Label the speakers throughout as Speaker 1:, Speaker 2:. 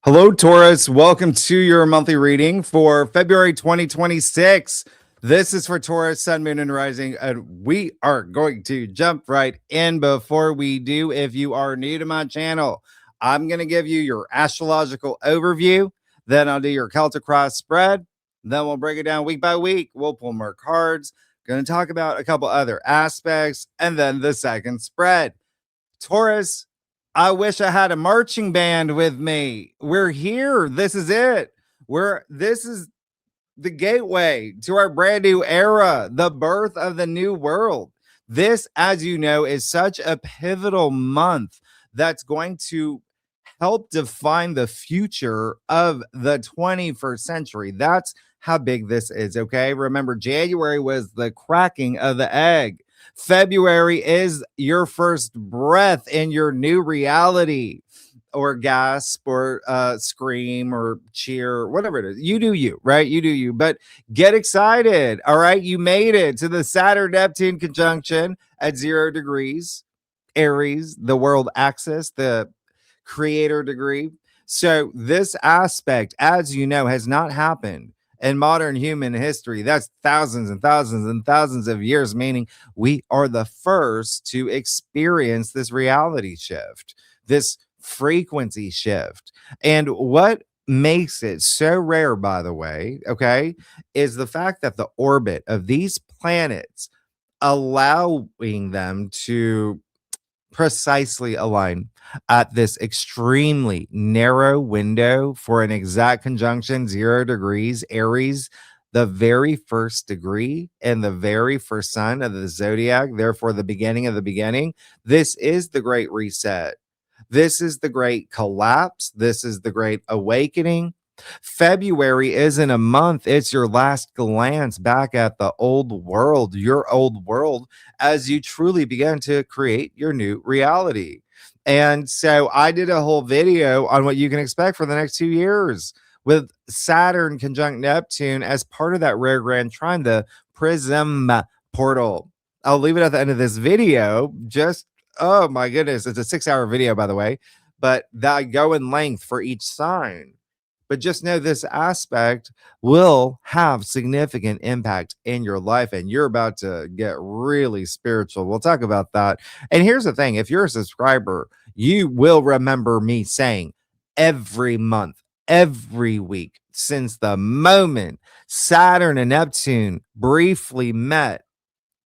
Speaker 1: Hello, Taurus. Welcome to your monthly reading for February 2026. This is for Taurus, Sun, Moon, and Rising, and we are going to jump right in. Before we do, if you are new to my channel, I'm going to give you your astrological overview. Then I'll do your Celtic cross spread. Then we'll break it down week by week. We'll pull more cards. Going to talk about a couple other aspects, and then the second spread. Taurus, I wish I had a marching band with me. We're here. This is it. This is the gateway to our brand new era, the birth of the new world. This, as you know, is such a pivotal month that's going to help define the future of the 21st century. That's how big this is, okay? Remember, January was the cracking of the egg. February is your first breath in your new reality, or gasp, or scream, or cheer, whatever it is. You do you, right? You do you. But get excited, all right? You made it to the Saturn-Neptune conjunction at 0 degrees. Aries, the world axis, the creator degree. So this aspect, as you know, has not happened in modern human history. That's thousands and thousands and thousands of years, meaning we are the first to experience this reality shift, this frequency shift. And what makes it so rare, by the way, okay, is the fact that the orbit of these planets allowing them to precisely align at this extremely narrow window for an exact conjunction, 0 degrees, Aries, the very first degree and the very first sign of the zodiac, therefore the beginning of the beginning. This is the great reset. This is the great collapse. This is the great awakening. February isn't a month, it's your last glance back at the old world, your old world, as you truly begin to create your new reality. And so I did a whole video on what you can expect for the next 2 years with Saturn conjunct Neptune as part of that rare grand trine, the prism portal. I'll leave it at the end of this video. Just, oh my goodness, it's a 6-hour video, by the way, but that go in length for each sign. But just know this aspect will have significant impact in your life, and you're about to get really spiritual. We'll talk about that. And here's the thing, if you're a subscriber, you will remember me saying every month, every week, since the moment Saturn and Neptune briefly met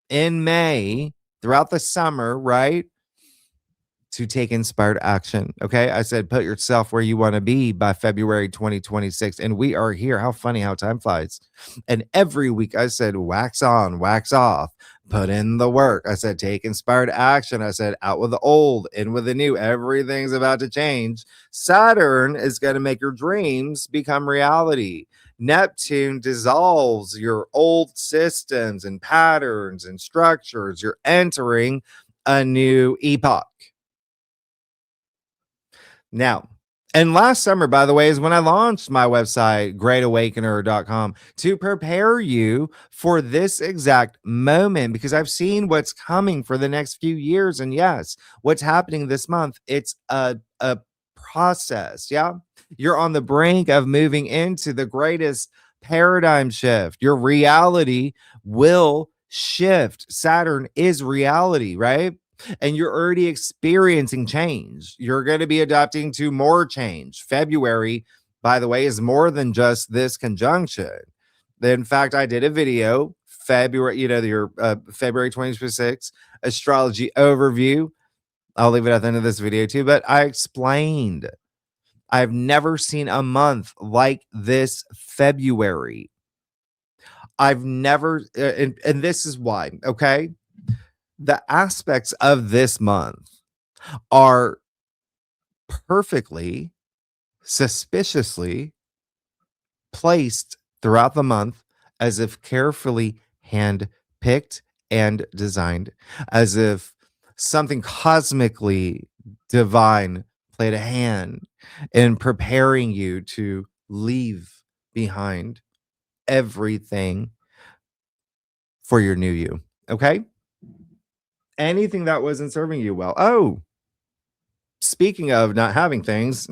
Speaker 1: in May throughout the summer, right? To take inspired action. Okay. I said, put yourself where you want to be by February 2026. And we are here. How funny how time flies. And every week I said, wax on, wax off, put in the work. I said, take inspired action. I said, out with the old, in with the new. Everything's about to change. Saturn is going to make your dreams become reality. Neptune dissolves your old systems and patterns and structures. You're entering a new epoch. Now, and last summer, by the way, is when I launched my website, greatawakener.com, to prepare you for this exact moment, because I've seen what's coming for the next few years. And yes, what's happening this month, it's a process. Yeah. You're on the brink of moving into the greatest paradigm shift. Your reality will shift. Saturn is reality, right? And you're already experiencing change. You're going to be adapting to more change. February, by the way, is more than just this conjunction. In fact, I did a video, February, your February 2026 astrology overview. I'll leave it at the end of this video too, but I explained I've never seen a month like this February. I've never, and this is why, okay? The aspects of this month are perfectly, suspiciously placed throughout the month as if carefully hand-picked and designed, as if something cosmically divine played a hand in preparing you to leave behind everything for your new you, okay? Anything that wasn't serving you well. Oh, speaking of not having things,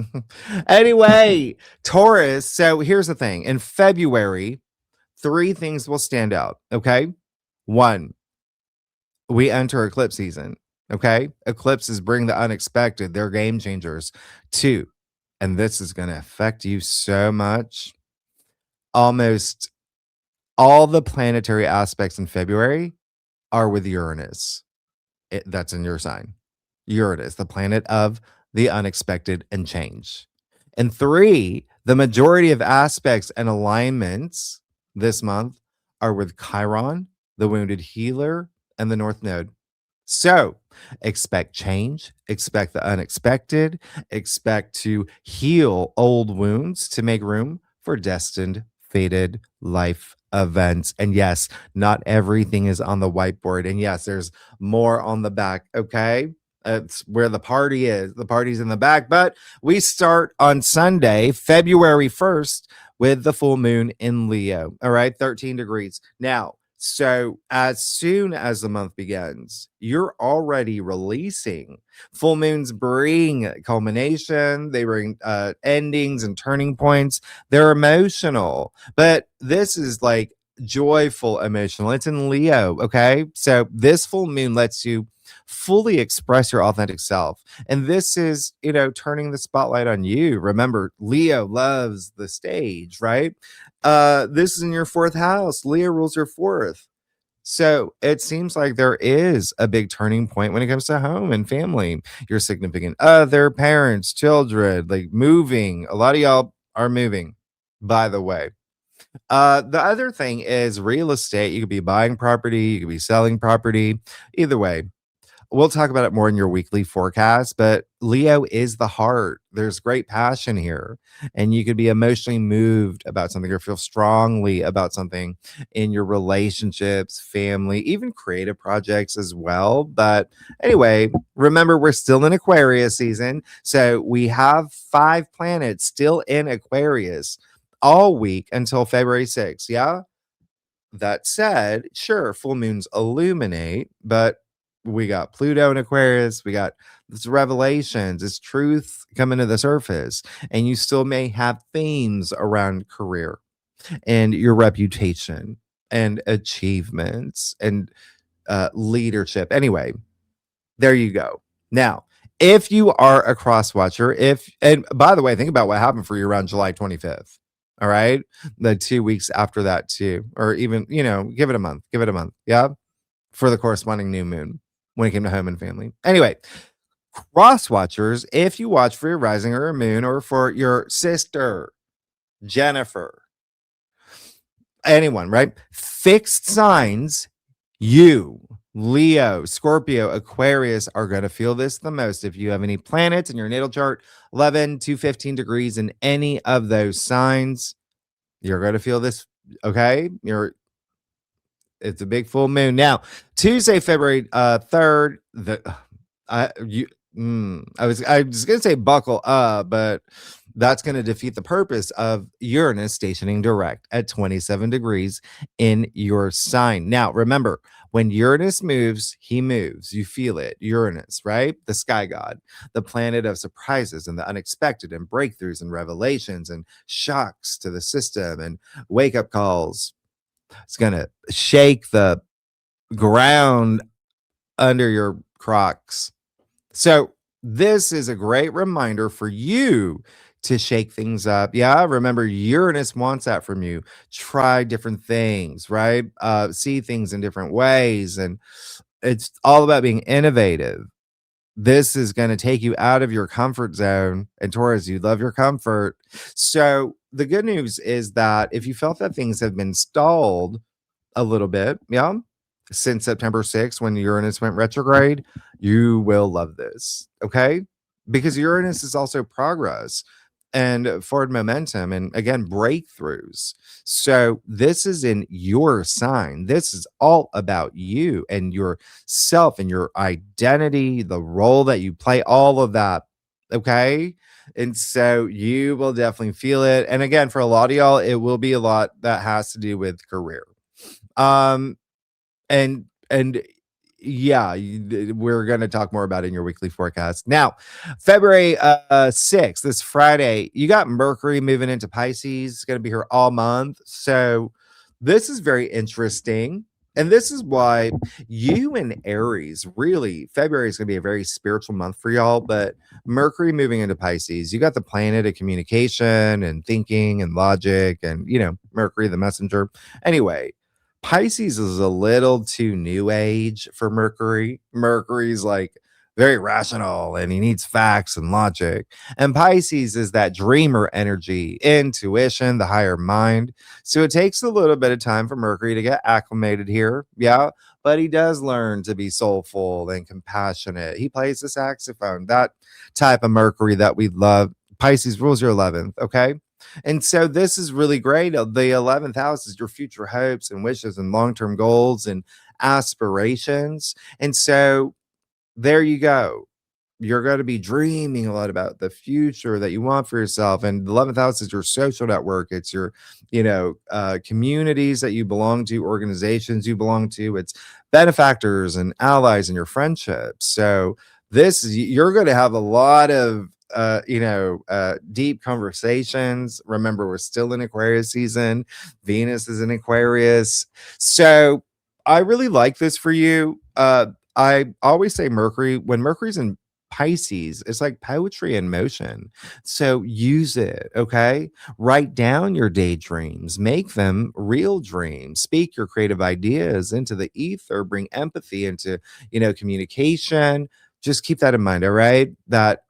Speaker 1: anyway, Taurus. So here's the thing: in February, 3 things will stand out. Okay, 1, we enter eclipse season. Okay, eclipses bring the unexpected; they're game changers. 2, and this is going to affect you so much. Almost all the planetary aspects in February are with Uranus. That's in your sign. Uranus, the planet of the unexpected and change. And 3, the majority of aspects and alignments this month are with Chiron, the wounded healer, and the North Node. So expect change, expect the unexpected, expect to heal old wounds to make room for destined, fated life events. And yes, not everything is on the whiteboard. And yes, there's more on the back. Okay. It's where the party is. The party's in the back. But we start on Sunday, February 1st, with the full moon in Leo. All right. 13 degrees. Now, so as soon as the month begins, you're already releasing. Full moons bring culmination, they bring endings and turning points. They're emotional, but this is like joyful emotional. It's in Leo. Okay. So this full moon lets you fully express your authentic self. And this is, turning the spotlight on you. Remember, Leo loves the stage, right? This is in your 4th house. Leo rules your 4th. So it seems like there is a big turning point when it comes to home and family, your significant other, parents, children, like moving. A lot of y'all are moving, by the way. The other thing is real estate. You could be buying property, you could be selling property. Either way, we'll talk about it more in your weekly forecast, but Leo is the heart. There's great passion here, and you could be emotionally moved about something or feel strongly about something in your relationships, family, even creative projects as well. But anyway, remember, we're still in Aquarius season. So we have 5 planets still in Aquarius all week until February 6th. Yeah. That said, sure, full moons illuminate, but we got Pluto in Aquarius, we got this revelations, this truth coming to the surface, and you still may have themes around career and your reputation and achievements and leadership. Anyway, there you go. Now, if you are a cross watcher, and by the way, think about what happened for you around July 25th. All right. The 2 weeks after that, too, or even, give it a month. Give it a month. Yeah. For the corresponding new moon when it came to home and family. Anyway, cross watchers, if you watch for your rising or your moon or for your sister, Jennifer, anyone, right? Fixed signs, you, Leo, Scorpio, Aquarius are going to feel this the most. If you have any planets in your natal chart, 11 to 15 degrees in any of those signs, you're going to feel this. Okay. It's a big full moon. Now, Tuesday, February 3rd, I was gonna say buckle up, but that's gonna defeat the purpose of Uranus stationing direct at 27 degrees in your sign. Now, remember, when Uranus moves, he moves. You feel it. Uranus, right? The sky god, the planet of surprises and the unexpected and breakthroughs and revelations and shocks to the system and wake up calls. It's gonna shake the ground under your Crocs. So this is a great reminder for you to shake things up. Yeah, remember, Uranus wants that from you. Try different things, right? See things in different ways, and it's all about being innovative. This is going to take you out of your comfort zone. And Taurus, you love your comfort. So the good news is that if you felt that things have been stalled a little bit, yeah, since September 6th when Uranus went retrograde, you will love this, okay? Because Uranus is also progress and forward momentum and again breakthroughs. So this is in your sign. This is all about you and your self and your identity, the role that you play, all of that, okay? And so you will definitely feel it. And again, for a lot of y'all, it will be a lot that has to do with career. Um and Yeah, we're going to talk more about it in your weekly forecast. Now, February 6th, this Friday, you got Mercury moving into Pisces. It's going to be here all month. So this is very interesting. And this is why you and Aries, really, February is going to be a very spiritual month for y'all. But Mercury moving into Pisces, you got the planet of communication and thinking and logic and, Mercury, the messenger. Anyway, Pisces is a little too new age for Mercury. Mercury's like very rational and he needs facts and logic. And Pisces is that dreamer energy, intuition, the higher mind. So it takes a little bit of time for Mercury to get acclimated here. Yeah. But he does learn to be soulful and compassionate. He plays the saxophone, that type of Mercury that we love. Pisces rules your 11th. Okay. And so this is really great. The 11th house is your future hopes and wishes and long-term goals and aspirations. And so there you go. You're going to be dreaming a lot about the future that you want for yourself. And the 11th house is your social network. It's your, communities that you belong to, organizations you belong to. It's benefactors and allies and your friendships. So you're going to have a lot of deep conversations. Remember, we're still in Aquarius season. Venus is in Aquarius. So I really like this for you. I always say when Mercury's in Pisces, it's like poetry in motion. So use it, okay? Write down your daydreams, make them real dreams, speak your creative ideas into the ether, bring empathy into, communication. Just keep that in mind, all right? That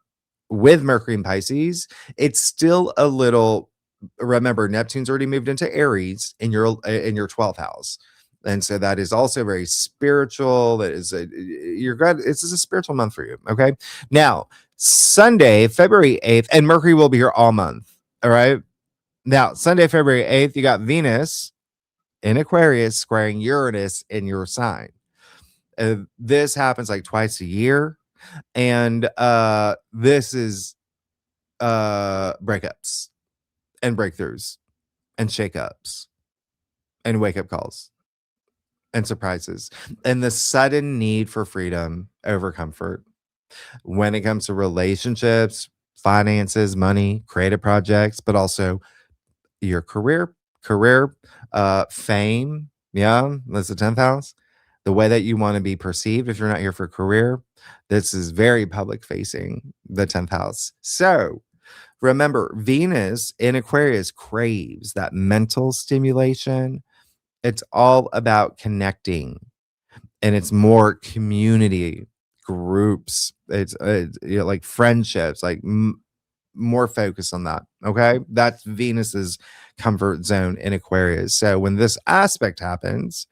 Speaker 1: with Mercury and Pisces, it's still a little. Remember, Neptune's already moved into Aries in your 12th house, and so that is also very spiritual. That is you're good. It's a spiritual month for you. Okay, now Sunday, February 8th, and Mercury will be here all month. All right, now Sunday, February 8th, you got Venus in Aquarius squaring Uranus in your sign. This happens like twice a year. And this is breakups and breakthroughs and shakeups and wake up calls and surprises and the sudden need for freedom over comfort when it comes to relationships, finances, money, creative projects, but also your career, fame. Yeah, that's the 10th house. The way that you want to be perceived if you're not here for career. This is very public facing, the 10th house. So remember, Venus in Aquarius craves that mental stimulation. It's all about connecting, and it's more community groups. It's like friendships, like more focus on that. Okay, that's Venus's comfort zone in Aquarius. So when this aspect happens,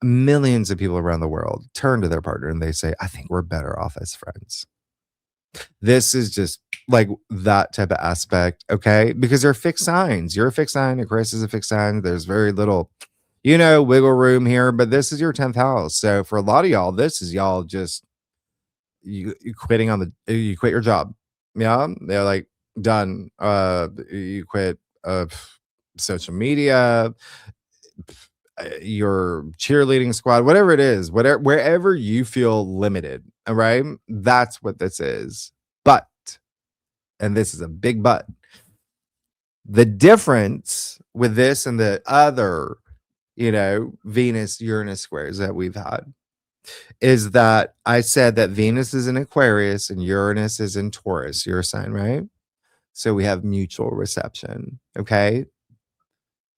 Speaker 1: millions of people around the world turn to their partner and they say, I think we're better off as friends. This is just like that type of aspect, okay? Because they're fixed signs. You're a fixed sign. Aquarius is a fixed sign. There's very little, wiggle room here, but this is your 10th house. So for a lot of y'all, this is y'all just you quitting you quit your job. Yeah. They're like done. You quit social media, your cheerleading squad, whatever it is, wherever you feel limited. All right. That's what this is. But, and this is a big but, the difference with this and the other, Venus Uranus squares that we've had is that I said that Venus is in Aquarius and Uranus is in Taurus, your sign, right? So we have mutual reception. Okay.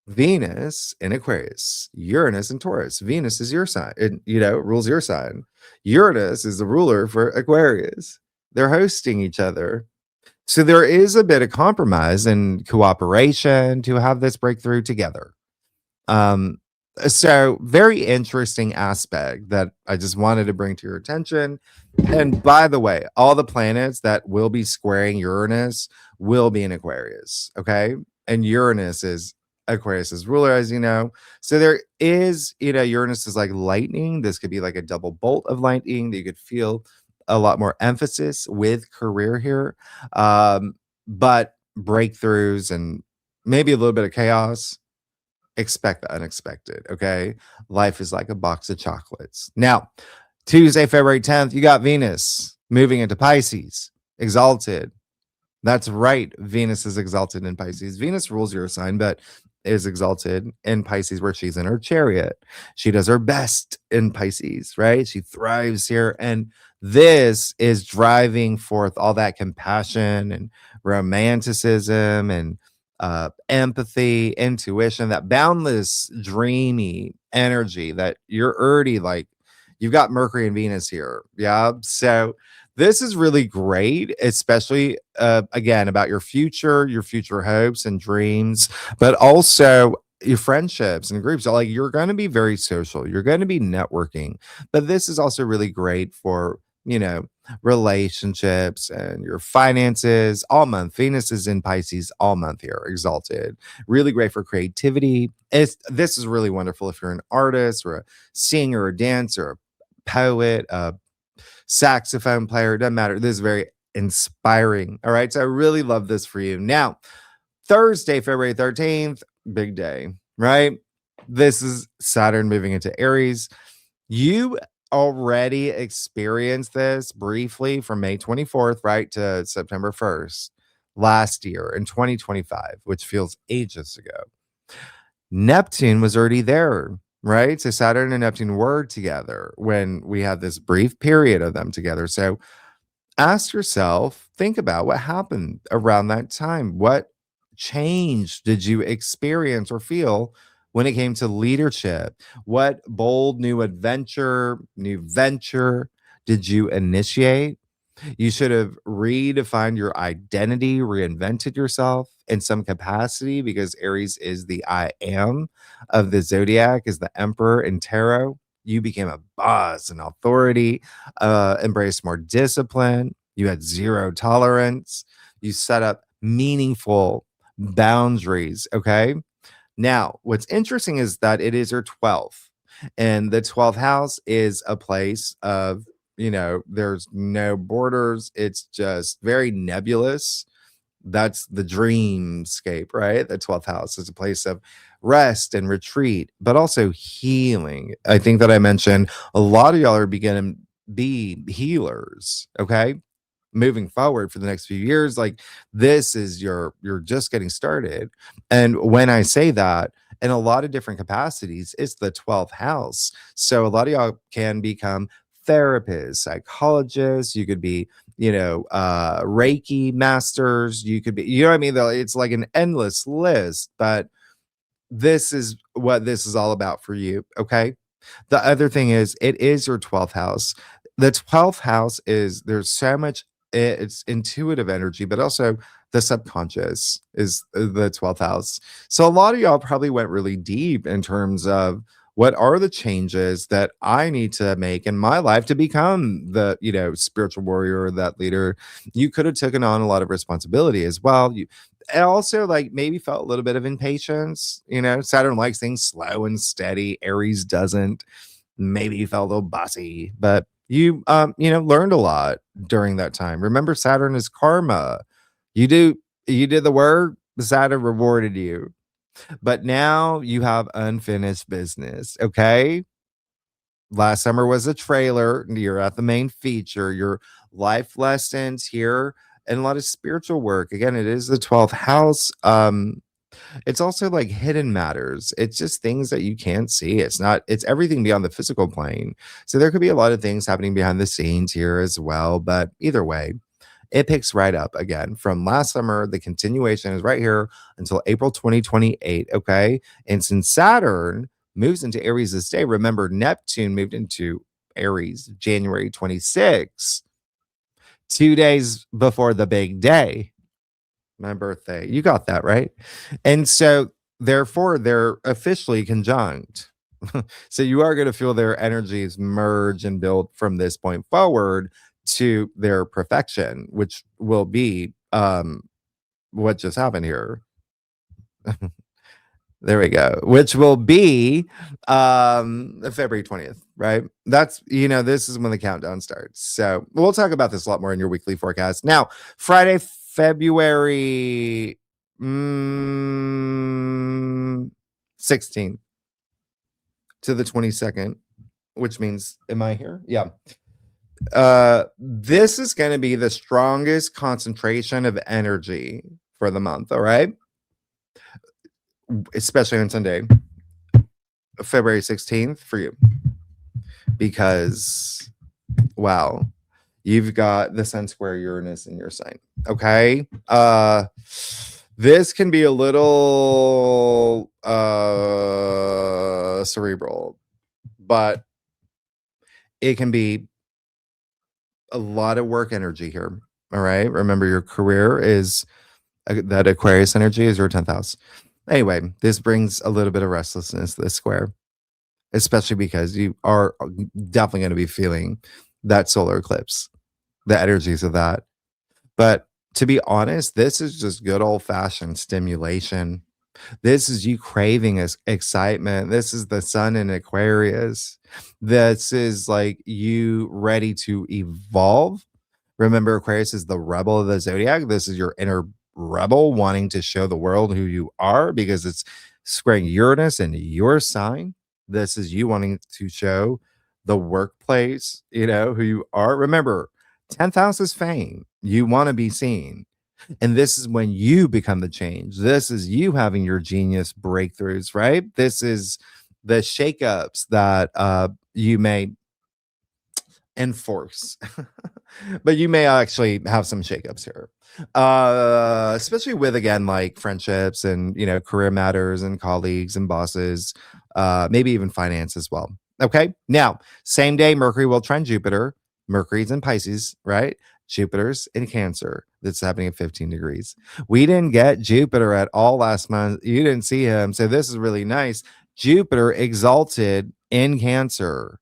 Speaker 1: Venus in Aquarius, Uranus in Taurus. Venus is your sign. It, rules your sign. Uranus is the ruler for Aquarius. They're hosting each other. So there is a bit of compromise and cooperation to have this breakthrough together. So very interesting aspect that I just wanted to bring to your attention. And by the way, all the planets that will be squaring Uranus will be in Aquarius. Okay. And Uranus is Aquarius's ruler, as you know. So there is, Uranus is like lightning. This could be like a double bolt of lightning that you could feel a lot more emphasis with career here. But breakthroughs and maybe a little bit of chaos. Expect the unexpected. Okay. Life is like a box of chocolates. Now, Tuesday, February 10th, you got Venus moving into Pisces, exalted. That's right. Venus is exalted in Pisces. Venus rules your sign, but is exalted in Pisces where she's in her chariot. She does her best in Pisces, right? She thrives here. And this is driving forth all that compassion and romanticism and empathy, intuition, that boundless, dreamy energy that you're already like, you've got Mercury and Venus here. Yeah. So, this is really great, especially again about your future hopes and dreams, but also your friendships and groups. Like you're going to be very social, you're going to be networking, but this is also really great for, you know, relationships and your finances all month. Venus is in Pisces all month here, exalted. Really great for creativity. This is really wonderful if you're an artist or a singer or dancer, a poet, saxophone player, doesn't matter. This is very inspiring. All right. So I really love this for you. Now, Thursday, February 13th, big day, right? This is Saturn moving into Aries. You already experienced this briefly from May 24th, right, to September 1st last year in 2025, which feels ages ago. Neptune was already there, right? So Saturn and Neptune were together when we had this brief period of them together. So ask yourself, think about what happened around that time. What change did you experience or feel when it came to leadership? What bold new venture did you initiate? You should have redefined your identity, reinvented yourself in some capacity because Aries is the I am of the zodiac, is the emperor in tarot. You became a boss and authority, embraced more discipline. You had zero tolerance. You set up meaningful boundaries. Okay. Now, what's interesting is that it is her 12th, and the 12th house is a place of, you know, there's no borders. It's just very nebulous. That's the dreamscape, right? The 12th house is a place of rest and retreat, but also healing. I think that I mentioned a lot of y'all are beginning be healers. Okay, moving forward for the next few years, like this is you're just getting started. And when I say that, in a lot of different capacities, it's the 12th house. So a lot of y'all can become therapists, psychologists. You could be, you know, Reiki masters. You could be, you know what I mean, though it's like an endless list. But this is what this is all about for you. Okay, the other thing is, it is your 12th house. The 12th house is there's so much, it's intuitive energy, but also the subconscious is the 12th house. So a lot of y'all probably went really deep in terms of what are the changes that I need to make in my life to become the, you know, spiritual warrior or that leader. You could have taken on a lot of responsibility as well. You and also like maybe felt a little bit of impatience. You know, Saturn likes things slow and steady. Aries doesn't. Maybe you felt a little bossy, but you know, learned a lot during that time. Remember, Saturn is karma. You did the work, Saturn rewarded you. But now you have unfinished business. Okay. Last summer was a trailer. You're at the main feature. Your life lessons here and a lot of spiritual work. Again, it is the 12th house. It's also like hidden matters. It's just things that you can't see. It's not, it's everything beyond the physical plane. So there could be a lot of things happening behind the scenes here as well. But either way, it picks right up again from last summer. The continuation is right here until April 2028. Okay. And since Saturn moves into Aries this day, remember, Neptune moved into Aries January 26th, 2 days before the big day, my birthday. You got that right. And so, therefore, they're officially conjunct. So you are going to feel their energies merge and build from this point forward to their perfection, which will be what just happened here. There we go. Which will be February 20th, right? That's, you know, this is when the countdown starts. So we'll talk about this a lot more in your weekly forecast. Now, Friday, February 16th to the 22nd. which means, am I here? Yeah. This is going to be the strongest concentration of energy for the month. All right. Especially on Sunday, February 16th for you, because wow, you've got the sun square Uranus in your sign. Okay. This can be a little cerebral, but it can be a lot of work energy here. All right. Remember, your career is that Aquarius energy is your 10th house. Anyway, this brings a little bit of restlessness, this square, especially because you are definitely going to be feeling that solar eclipse, the energies of that. But to be honest, this is just good old fashioned stimulation. This is you craving excitement. This is the sun in Aquarius. This is like you ready to evolve. Remember, Aquarius is the rebel of the zodiac. This is your inner rebel wanting to show the world who you are because it's squaring Uranus in your sign. This is you wanting to show the workplace, who you are. Remember, 10th house is fame. You want to be seen. And this is when you become the change. This is you having your genius breakthroughs, right? This is the shakeups that you may enforce. But you may actually have some shakeups here. Especially with, again, like friendships and career matters and colleagues and bosses, maybe even finance as well. Okay. Now, same day, Mercury will trend Jupiter. Mercury's in Pisces, right? Jupiter's in Cancer. That's happening at 15 degrees. We didn't get Jupiter at all last month. You didn't see him. So this is really nice. Jupiter exalted in Cancer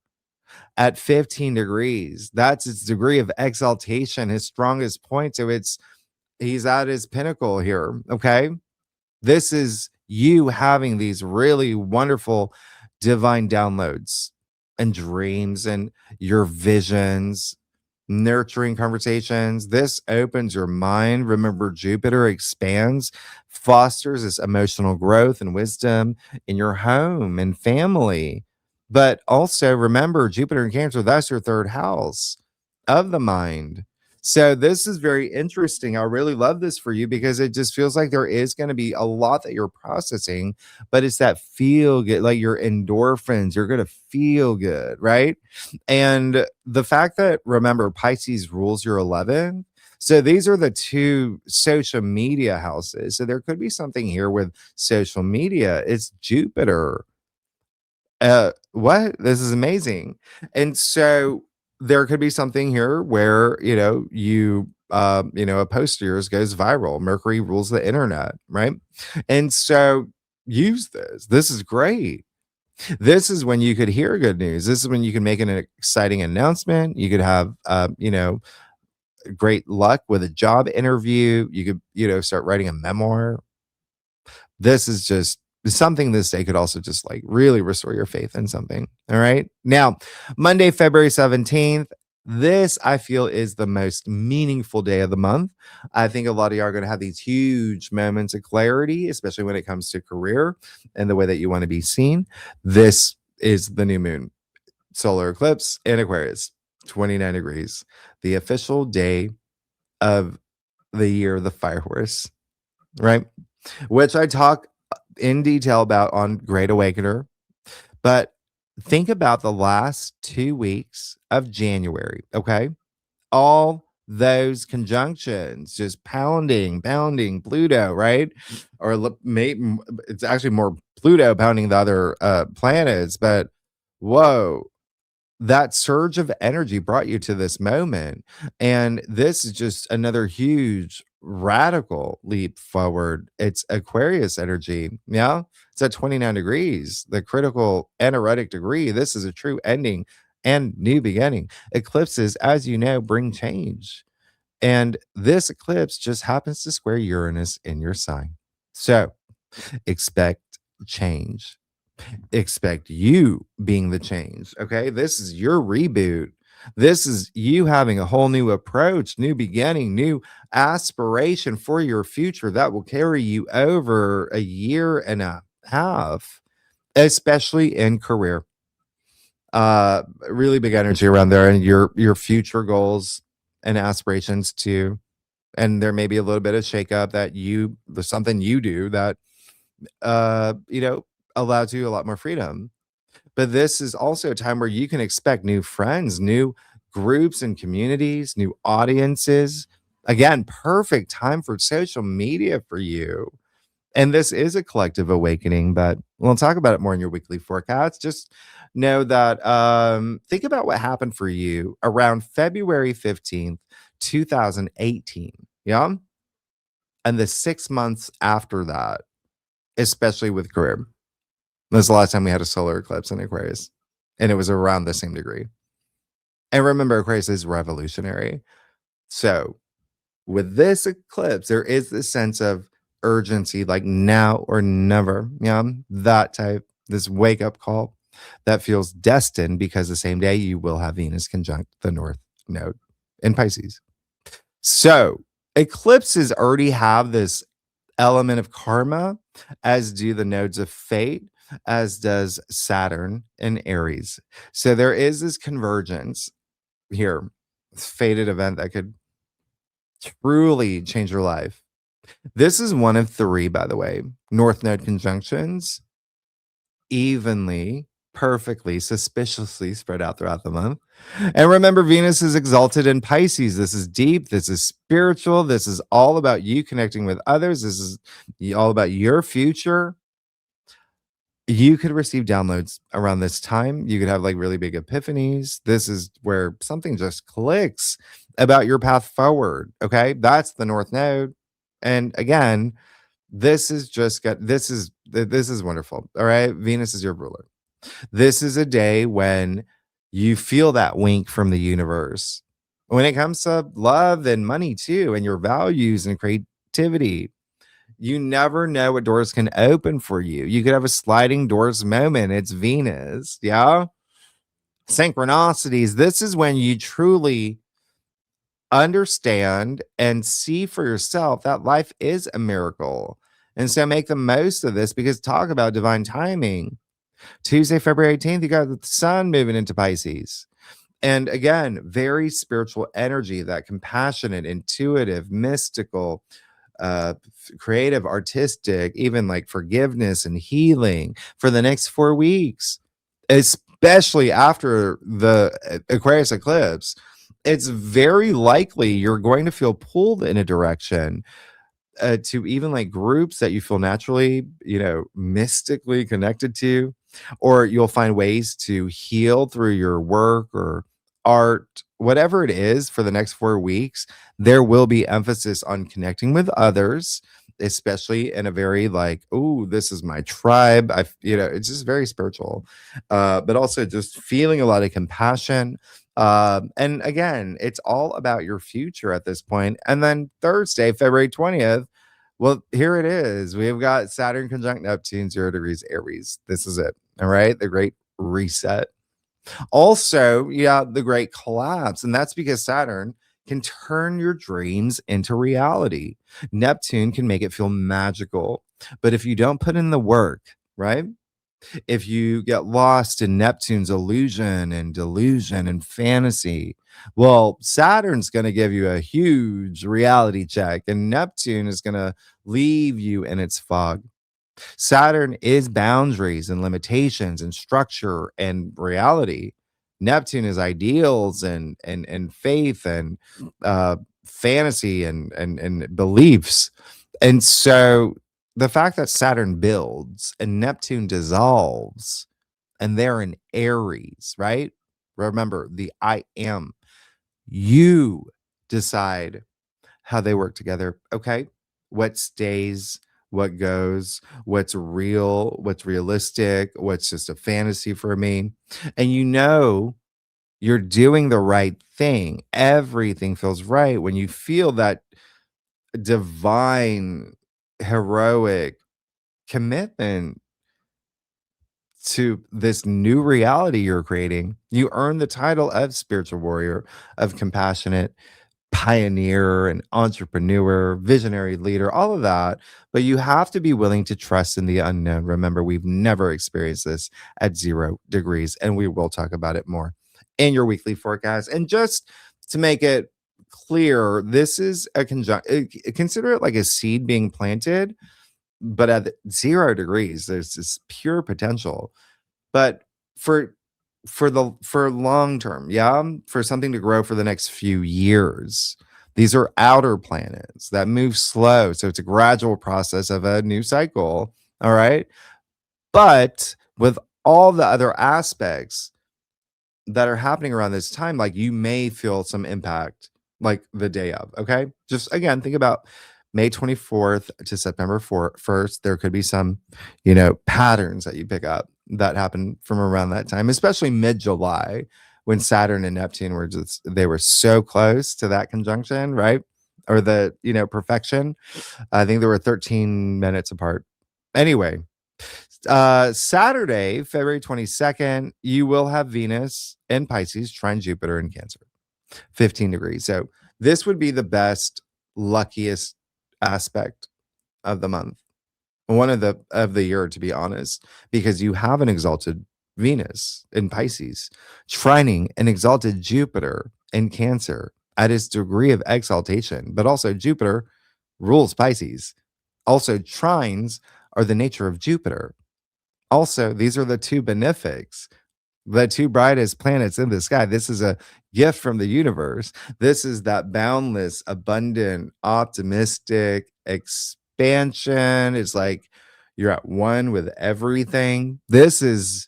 Speaker 1: at 15 degrees. That's its degree of exaltation, his strongest point. So he's at his pinnacle here. Okay. This is you having these really wonderful divine downloads and dreams and your visions, nurturing conversations. This opens your mind. Remember, Jupiter expands, fosters this emotional growth and wisdom in your home and family. But also remember, Jupiter in Cancer, that's your third house of the mind. So this is very interesting. I really love this for you because it just feels like there is going to be a lot that you're processing, but it's that feel good, like your endorphins. You're going to feel good, right? And the fact that, remember, Pisces rules your 11. So these are the two social media houses. So there could be something here with social media. It's Jupiter. What? This is amazing. And so there could be something here where, a post of yours goes viral. Mercury rules the internet, right? And so use this. This is great. This is when you could hear good news. This is when you can make an exciting announcement. You could have, great luck with a job interview. You could, start writing a memoir. This is just something this day could also just like really restore your faith in something. All right. Now, Monday, February 17th. This I feel is the most meaningful day of the month. I think a lot of y'all are going to have these huge moments of clarity, especially when it comes to career and the way that you want to be seen. This is the new moon, solar eclipse in Aquarius, 29 degrees, the official day of the year of the fire horse, right? Which I talk in detail about on Great Awakener. But think about the last 2 weeks of January, okay? All those conjunctions just pounding Pluto, right? Or it's actually more Pluto pounding the other planets, but whoa, that surge of energy brought you to this moment. And this is just another huge radical leap forward. It's Aquarius energy. Yeah. It's at 29 degrees, the critical anaretic degree. This is a true ending and new beginning. Eclipses, as you know, bring change. And this eclipse just happens to square Uranus in your sign. So expect change, expect you being the change. Okay. This is your reboot. This is you having a whole new approach, new beginning, new aspiration for your future that will carry you over 1.5 years, especially in career. Really big energy around there, and your future goals and aspirations too. And there may be a little bit of shakeup that there's something you do that you know, allows you a lot more freedom. But this is also a time where you can expect new friends, new groups and communities, new audiences. Again, perfect time for social media for you. And this is a collective awakening, but we'll talk about it more in your weekly forecast. Just know that think about what happened for you around February 15th, 2018. Yeah. And the 6 months after that, especially with career. That's the last time we had a solar eclipse in Aquarius. And it was around the same degree. And remember, Aquarius is revolutionary. So with this eclipse, there is this sense of urgency, like now or never. Yeah, that type, this wake up call that feels destined because the same day you will have Venus conjunct the North Node in Pisces. So eclipses already have this element of karma, as do the nodes of fate, as does Saturn in Aries. So there is this convergence here, this fated event that could truly change your life. This is one of three, by the way, North Node conjunctions, evenly, perfectly, suspiciously spread out throughout the month. And remember, Venus is exalted in Pisces. This is deep. This is spiritual. This is all about you connecting with others. This is all about your future. You could receive downloads around this time. You could have like really big epiphanies. This is where something just clicks about your path forward. Okay. That's the North Node. And again, this is wonderful. All right. Venus is your ruler. This is a day when you feel that wink from the universe when it comes to love and money too, and your values and creativity. You never know what doors can open for you. You could have a sliding doors moment. It's Venus. Yeah. Synchronicities. This is when you truly understand and see for yourself that life is a miracle. And so make the most of this, because talk about divine timing. Tuesday, February 18th, you got the sun moving into Pisces. And again, very spiritual energy, that compassionate, intuitive, mystical, creative, artistic, even like forgiveness and healing for the next 4 weeks, especially after the Aquarius eclipse. It's very likely you're going to feel pulled in a direction to even like groups that you feel naturally, mystically connected to, or you'll find ways to heal through your work or art, whatever it is for the next 4 weeks. There will be emphasis on connecting with others, especially in a very like, oh, this is my tribe. It's just very spiritual, but also just feeling a lot of compassion. And again, it's all about your future at this point. And then Thursday, February 20th, well, here it is. We've got Saturn conjunct Neptune, 0 degrees Aries. This is it. All right. The great reset. Also, yeah, the great collapse. And that's because Saturn can turn your dreams into reality. Neptune can make it feel magical. But if you don't put in the work, right? If you get lost in Neptune's illusion and delusion and fantasy, well, Saturn's going to give you a huge reality check, and Neptune is going to leave you in its fog. Saturn is boundaries and limitations and structure and reality. Neptune is ideals and faith and fantasy and beliefs. And so the fact that Saturn builds and Neptune dissolves, and they're in Aries, right? Remember, the I am. You decide how they work together. Okay. What stays, what goes, what's real, what's realistic, what's just a fantasy for me. And you're doing the right thing. Everything feels right when you feel that divine, heroic commitment to this new reality you're creating. You earn the title of spiritual warrior, of compassionate, pioneer, an entrepreneur, visionary leader, all of that. But you have to be willing to trust in the unknown. Remember, we've never experienced this at 0 degrees, and we will talk about it more in your weekly forecast. And just to make it clear, this is a consider it like a seed being planted, but at 0 degrees, there's this pure potential. But for for long term, yeah, for something to grow for the next few years. These are outer planets that move slow, so it's a gradual process of a new cycle, all right? But with all the other aspects that are happening around this time, like you may feel some impact like the day of, okay? Just again, think about May 24th to September 1st. There could be some, patterns that you pick up that happen from around that time, especially mid-July when Saturn and Neptune they were so close to that conjunction, right? Or the, perfection. I think they were 13 minutes apart. Anyway, Saturday, February 22nd, you will have Venus in Pisces trine Jupiter in Cancer, 15 degrees. So this would be the best, luckiest aspect of the month, one of the year, to be honest, because you have an exalted Venus in Pisces trining an exalted Jupiter in Cancer at its degree of exaltation. But also Jupiter rules Pisces. Also, trines are the nature of Jupiter. Also, these are the two benefics, the two brightest planets in the sky. This is a gift from the universe. This is that boundless, abundant, optimistic expansion. It's like you're at one with everything. This is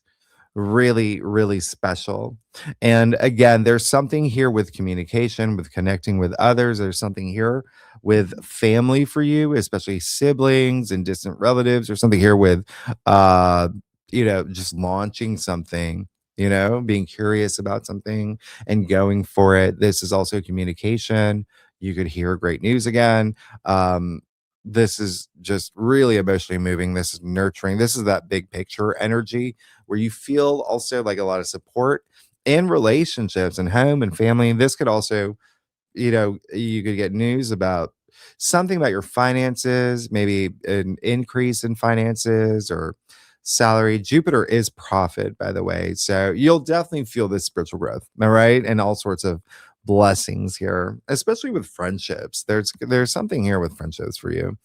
Speaker 1: really, really special. And again, there's something here with communication, with connecting with others. There's something here with family for you, especially siblings and distant relatives, or something here with just launching something, being curious about something and going for it. This is also communication. You could hear great news again. This is just really emotionally moving. This is nurturing. This is that big picture energy where you feel also like a lot of support in relationships and home and family. This could also, you could get news about something about your finances, maybe an increase in finances or salary. Jupiter is profit, by the way. So you'll definitely feel this spiritual growth, all right? And all sorts of blessings here, especially with friendships. There's something here with friendships for you.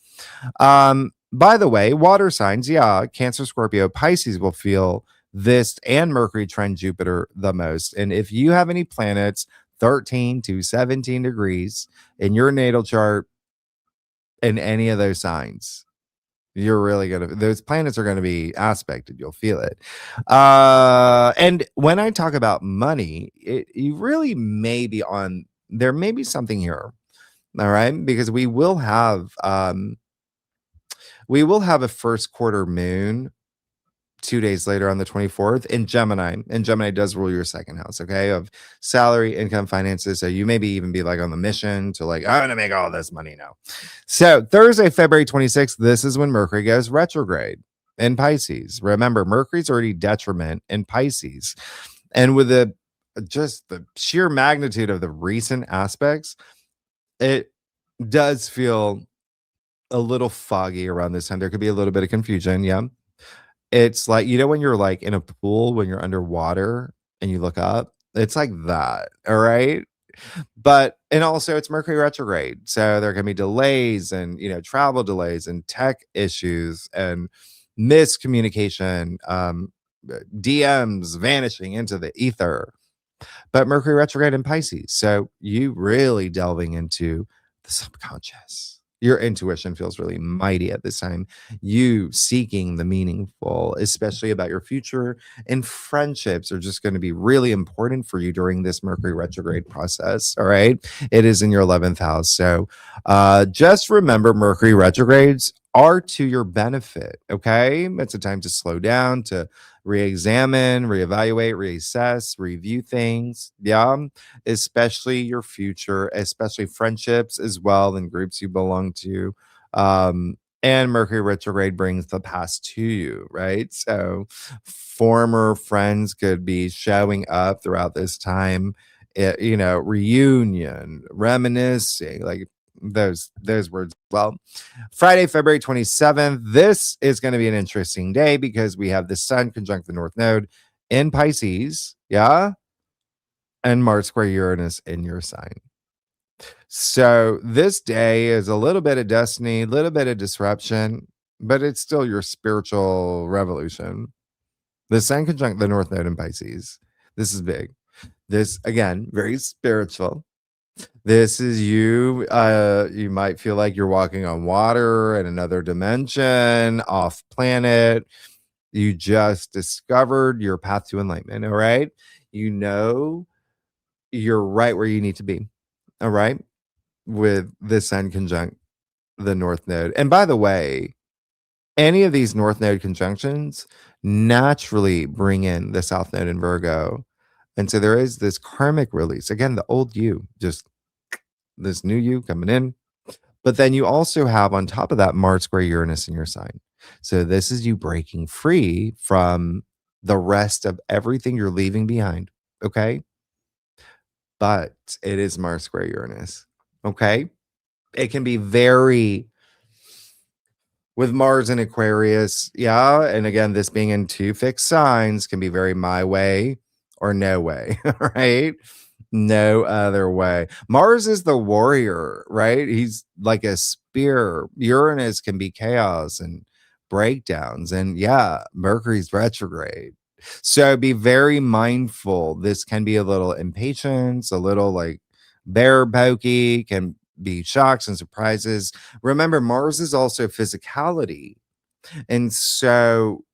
Speaker 1: By the way, water signs, yeah, Cancer, Scorpio, Pisces will feel this, and Mercury trine Jupiter the most. And if you have any planets 13 to 17 degrees in your natal chart in any of those signs, you're really those planets are going to be aspected. You'll feel it. And when I talk about money, you really may be there may be something here. All right. Because we will have a first quarter moon 2 days later on the 24th in Gemini. And Gemini does rule your second house, okay, of salary, income, finances. So you maybe even be like on the mission to like, I'm going to make all this money now. So Thursday, February 26th, this is when Mercury goes retrograde in Pisces. Remember, Mercury's already detriment in Pisces. And with just the sheer magnitude of the recent aspects, it does feel a little foggy around this time. There could be a little bit of confusion. Yeah. It's like, when you're like in a pool, when you're underwater and you look up, it's like that. All right. And also it's Mercury retrograde. So there can be delays and, travel delays and tech issues and miscommunication, DMs vanishing into the ether. But Mercury retrograde in Pisces. So you really delving into the subconscious. Your intuition feels really mighty at this time. You seeking the meaningful, especially about your future, and friendships are just going to be really important for you during this Mercury retrograde process. All right. It is in your 11th house. So just remember, Mercury retrogrades are to your benefit. Okay. It's a time to slow down, to re-examine, reevaluate, reassess, review things. Yeah. Especially your future, especially friendships as well, and groups you belong to. And Mercury retrograde brings the past to you, right? So former friends could be showing up throughout this time you know, reunion, reminiscing, like those words. Well, Friday, February 27th, this is going to be an interesting day because we have the sun conjunct the north node in Pisces, yeah, and Mars square Uranus in your sign. So this day is a little bit of destiny, a little bit of disruption, but it's still your spiritual revolution. The sun conjunct the north node in Pisces. This is big. This again, very spiritual. This is you. You might feel like you're walking on water in another dimension, off planet. You just discovered your path to enlightenment. All right. You know you're right where you need to be. All right. With the sun conjunct the north node. And by the way, any of these north node conjunctions naturally bring in the south node in Virgo. And so there is this karmic release. Again, the old you, just this new you coming in. But then you also have on top of that Mars square Uranus in your sign. So this is you breaking free from the rest of everything you're leaving behind. Okay. But it is Mars square Uranus. Okay. It can be very with Mars in Aquarius. Yeah. And again, this being in two fixed signs can be very my way or no way. Right. No other way. Mars is the warrior, right? He's like a spear. Uranus can be chaos and breakdowns. And yeah, Mercury's retrograde. So be very mindful. This can be a little impatience, a little like bear pokey, can be shocks and surprises. Remember, Mars is also physicality. And so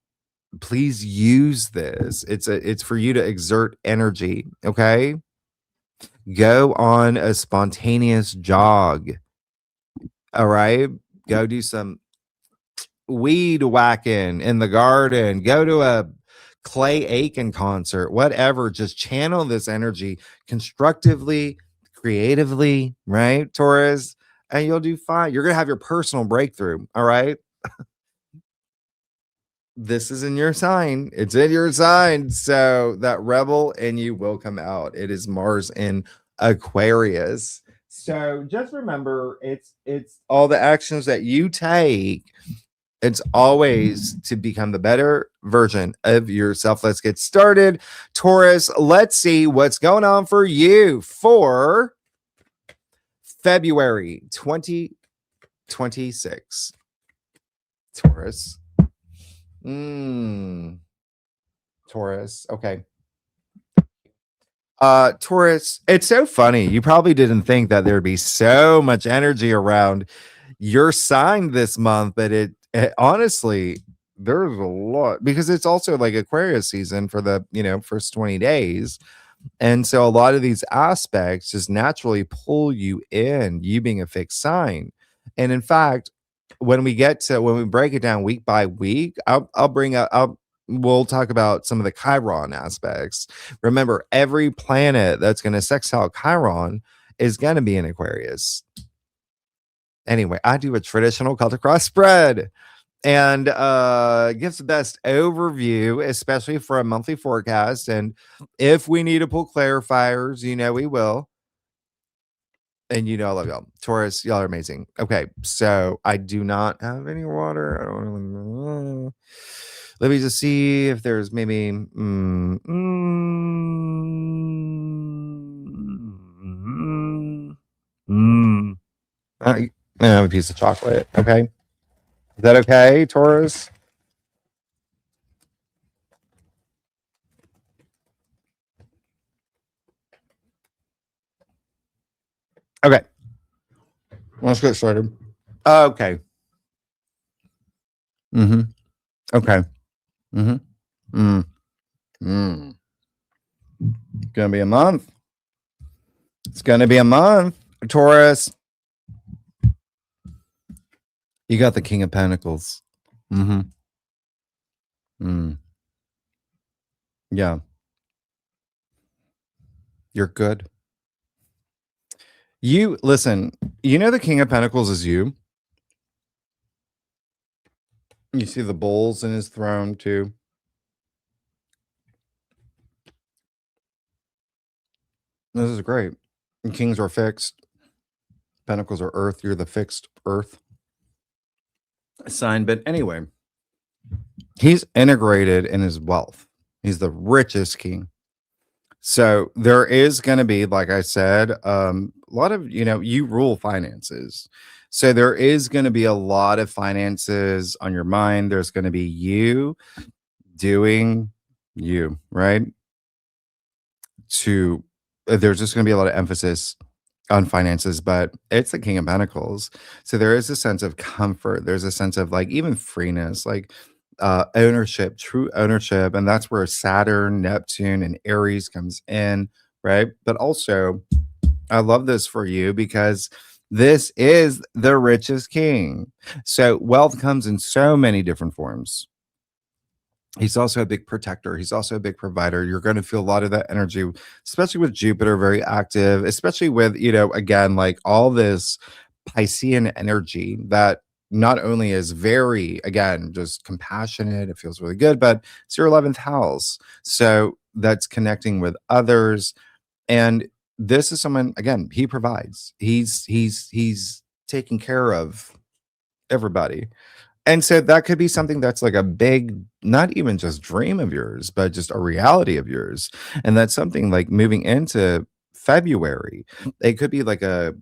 Speaker 1: please use this. It's for you to exert energy. Okay. Go on a spontaneous jog. All right. Go do some weed whacking in the garden. Go to a Clay Aiken concert, whatever. Just channel this energy constructively, creatively, right, Taurus? And you'll do fine. You're going to have your personal breakthrough. All right. This is in your sign. It's in your sign. So that rebel in you will come out. It is Mars in Aquarius. So just remember, it's all the actions that you take. It's always to become the better version of yourself. Let's get started. Taurus, let's see what's going on for you for February 2026. Taurus. Taurus. Okay. Taurus, it's so funny. You probably didn't think that there'd be so much energy around your sign this month, but it honestly, there's a lot because it's also like Aquarius season for the, you know, first 20 days. And so a lot of these aspects just naturally pull you in, you being a fixed sign. And in fact, when we break it down week by week, I'll bring up, we'll talk about some of the Chiron aspects. Remember, every planet that's going to sextile Chiron is going to be in Aquarius. Anyway, I do a traditional Celtic cross spread and gives the best overview, especially for a monthly forecast. And if we need to pull clarifiers, you know we will. And you know I love y'all. Taurus, y'all are amazing. Okay, so I do not have any water. I don't know. Let me just see if there's maybe I have a piece of chocolate. Okay. Is that okay, Taurus? Okay. Let's get started. Okay. Okay. Gonna be a month. It's gonna be a month. Taurus. You got the King of Pentacles. Yeah. You're good. You listen, you know the King of Pentacles is you. You see the bulls in his throne too. This is great. And kings are fixed. Pentacles are earth. You're the fixed earth sign. But anyway, he's integrated in his wealth. He's the richest king. So there is going to be, like I said, a lot of, you rule finances. So there is going to be a lot of finances on your mind. There's going to be you doing you, right? There's just going to be a lot of emphasis on finances, but it's the King of Pentacles. So there is a sense of comfort. There's a sense of like even freeness, like ownership, true ownership. And that's where Saturn, Neptune, and Aries comes in, right? But also, I love this for you because this is the richest king. So wealth comes in so many different forms. He's also a big protector. He's also a big provider. You're going to feel a lot of that energy, especially with Jupiter very active, especially with, again, like all this Piscean energy that not only is very, again, just compassionate, it feels really good, but it's your 11th house. So that's connecting with others. And this is someone, again, he provides. He's taking care of everybody. And so that could be something that's like a big, not even just dream of yours, but just a reality of yours. And that's something like moving into February. It could be like a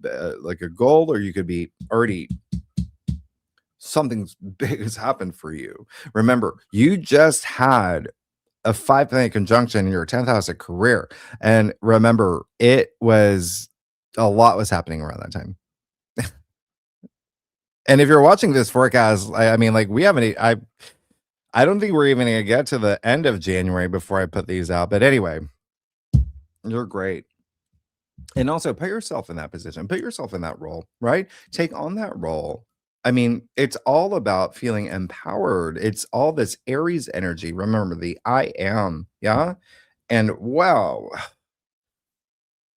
Speaker 1: goal, or you could be already something big has happened for you. Remember, you just had a 5-planet conjunction in your 10th house of career. And remember, it was a lot was happening around that time. And if you're watching this forecast, I mean, like we haven't, I don't think we're even gonna get to the end of January before I put these out. But anyway, you're great. And also put yourself in that position, put yourself in that role, right? Take on that role. I mean, it's all about feeling empowered. It's all this Aries energy. Remember the I am, yeah? And wow,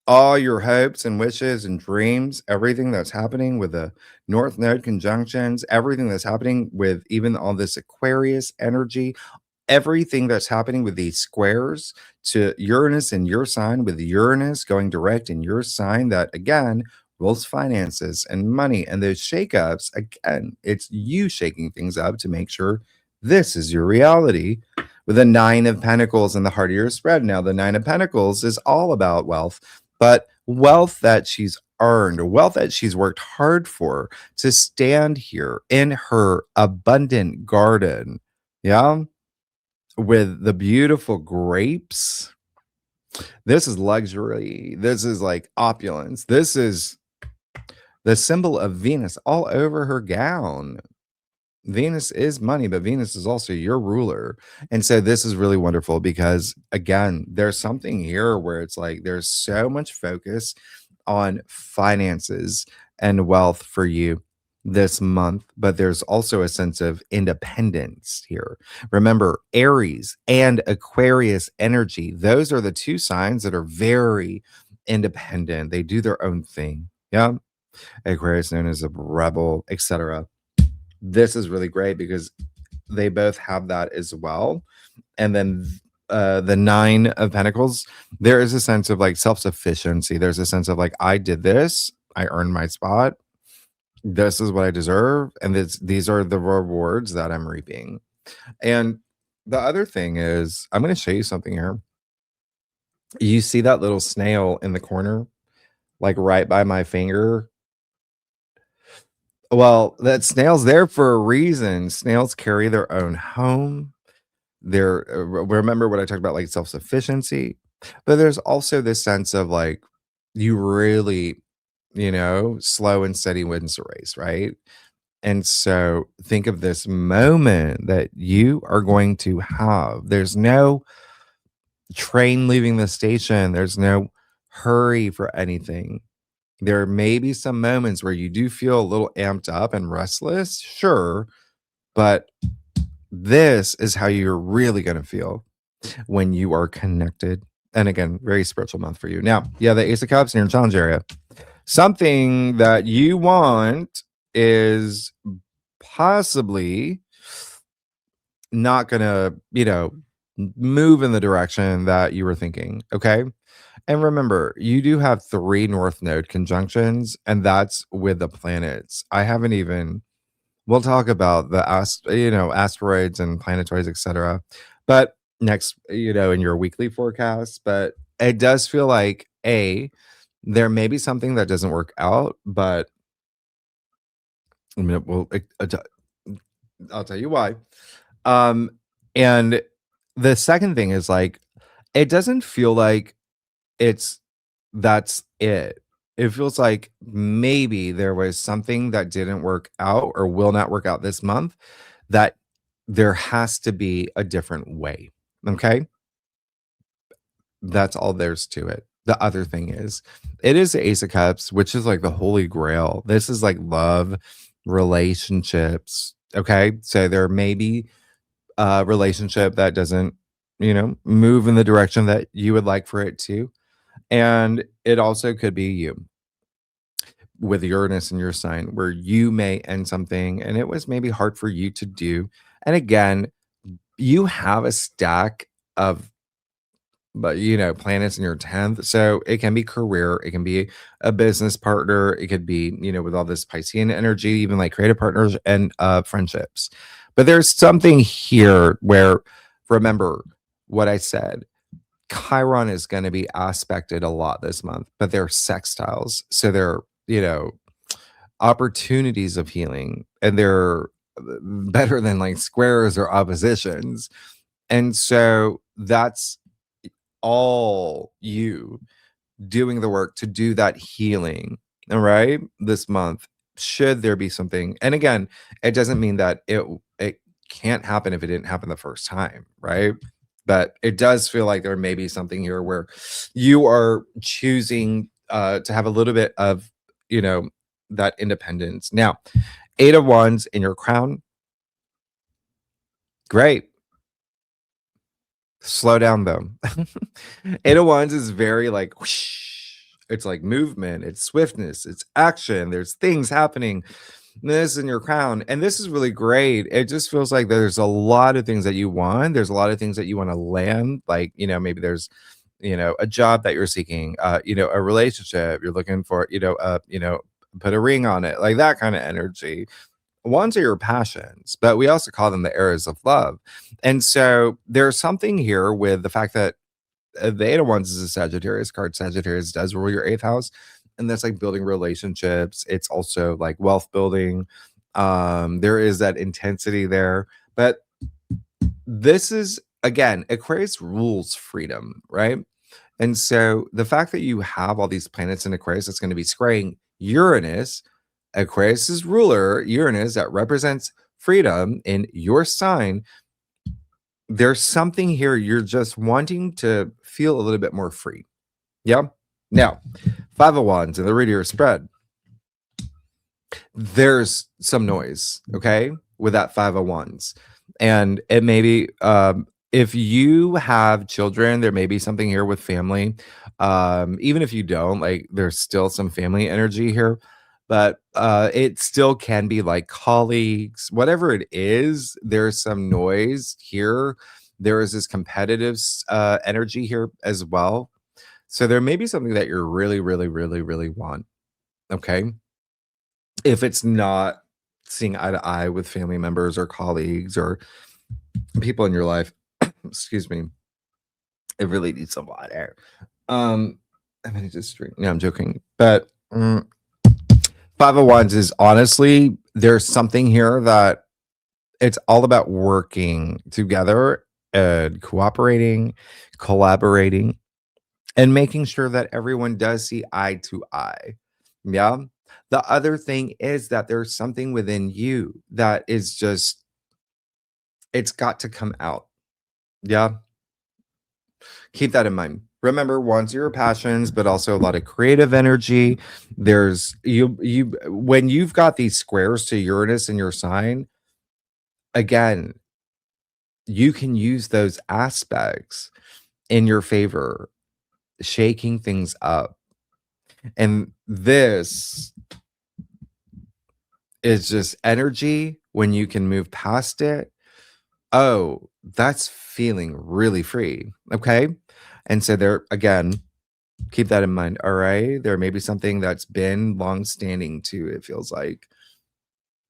Speaker 1: all your hopes and wishes and dreams, everything that's happening with the North Node conjunctions, everything that's happening with even all this Aquarius energy, everything that's happening with these squares to Uranus in your sign, with Uranus going direct in your sign, that again rules finances and money and those shakeups. Again, it's you shaking things up to make sure this is your reality. With the 9 of Pentacles in the heart of your spread. Now, the 9 of Pentacles is all about wealth, but wealth that she's earned, wealth that she's worked hard for to stand here in her abundant garden. Yeah. With the beautiful grapes. This is luxury. This is like opulence. This is the symbol of Venus all over her gown. Venus is money, but Venus is also your ruler. And so this is really wonderful because, again, there's something here where it's like there's so much focus on finances and wealth for you this month, but there's also a sense of independence here. Remember, Aries and Aquarius energy, those are the two signs that are very independent. They do their own thing. Yeah. Aquarius known as a rebel, etc. This is really great because they both have that as well. And then the 9 of Pentacles, there is a sense of like self-sufficiency. There's a sense of like, I did this, I earned my spot, this is what I deserve, and these are the rewards that I'm reaping. And the other thing is, I'm going to show you something here. You see that little snail in the corner, like right by my finger? Well, that snail's there for a reason. Snails carry their own home. They're remember what I talked about, like self-sufficiency, but there's also this sense of like you really, slow and steady wins the race, right? And so think of this moment that you are going to have. There's no train leaving the station, there's no hurry for anything. There may be some moments where you do feel a little amped up and restless, sure, but this is how you're really going to feel when you are connected. And again, very spiritual month for you. Now, yeah, the Ace of Cups in your challenge area. Something that you want is possibly not going to, move in the direction that you were thinking. Okay. And remember, you do have 3 North Node conjunctions, and that's with the planets. I haven't even we'll talk about the asteroids and planetoids, etc. But next, in your weekly forecast, but it does feel like there may be something that doesn't work out, but I mean, I'll tell you why. Um, and the second thing is like, it doesn't feel like it's that's it. It feels like maybe there was something that didn't work out or will not work out this month, that there has to be a different way. Okay? That's all there's to it. The other thing is, it is the Ace of Cups, which is like the holy grail. This is like love, relationships. Okay? So there may be a relationship that doesn't, move in the direction that you would like for it to. And it also could be you with Uranus in your sign, where you may end something and it was maybe hard for you to do. And again, you have a stack of planets in your 10th. So it can be career, it can be a business partner, it could be, with all this Piscean energy, even like creative partners and friendships. But there's something here where, remember what I said, Chiron is going to be aspected a lot this month, but they're sextiles. So they're, opportunities of healing, and they're better than like squares or oppositions. And so that's all you doing the work to do that healing. All right. This month, should there be something, and again, it doesn't mean that it can't happen if it didn't happen the first time, right? But it does feel like there may be something here where you are choosing to have a little bit of, that independence. Now, 8 of Wands in your crown, great. Slow down though. 8 of Wands is very like whoosh. It's like movement, it's swiftness, it's action. There's things happening. This in your crown, and this is really great. It just feels like there's a lot of things that you want. There's a lot of things that you want to land. Like, maybe there's, a job that you're seeking, a relationship you're looking for, put a ring on it, like that kind of energy. Ones are your passions, but we also call them the eras of love. And so there's something here with the fact that the 8 of Wands is a Sagittarius card. Sagittarius does rule your 8th house, and that's like building relationships. It's also like wealth building. There is that intensity there, but this is, again, Aquarius rules freedom, right? And so the fact that you have all these planets in Aquarius that's going to be squaring Uranus, Aquarius's ruler, Uranus, that represents freedom in your sign, there's something here you're just wanting to feel a little bit more free. Yeah. Now, 5 of Wands in the reader spread. There's some noise, okay, with that 5 of Wands. And it may be, if you have children, there may be something here with family. Even if you don't, like, there's still some family energy here, but it still can be like colleagues, whatever it is. There's some noise here. There is this competitive energy here as well. So there may be something that you're really, really, really, really want. Okay. If it's not seeing eye to eye with family members or colleagues or people in your life, excuse me, it really needs some water. I'm gonna just drink. No, I'm joking. But 5 of Wands is, honestly, there's something here that it's all about working together and cooperating, collaborating, and making sure that everyone does see eye to eye. Yeah. The other thing is that there's something within you that is just, it's got to come out. Yeah. Keep that in mind. Remember, one's your passions, but also a lot of creative energy. There's you when you've got these squares to Uranus in your sign, again, you can use those aspects in your favor, shaking things up. And this is just energy when you can move past it. Oh, that's feeling really free. Okay. And so there again, Keep that in mind. All right. There may be something that's been long standing too, it feels like.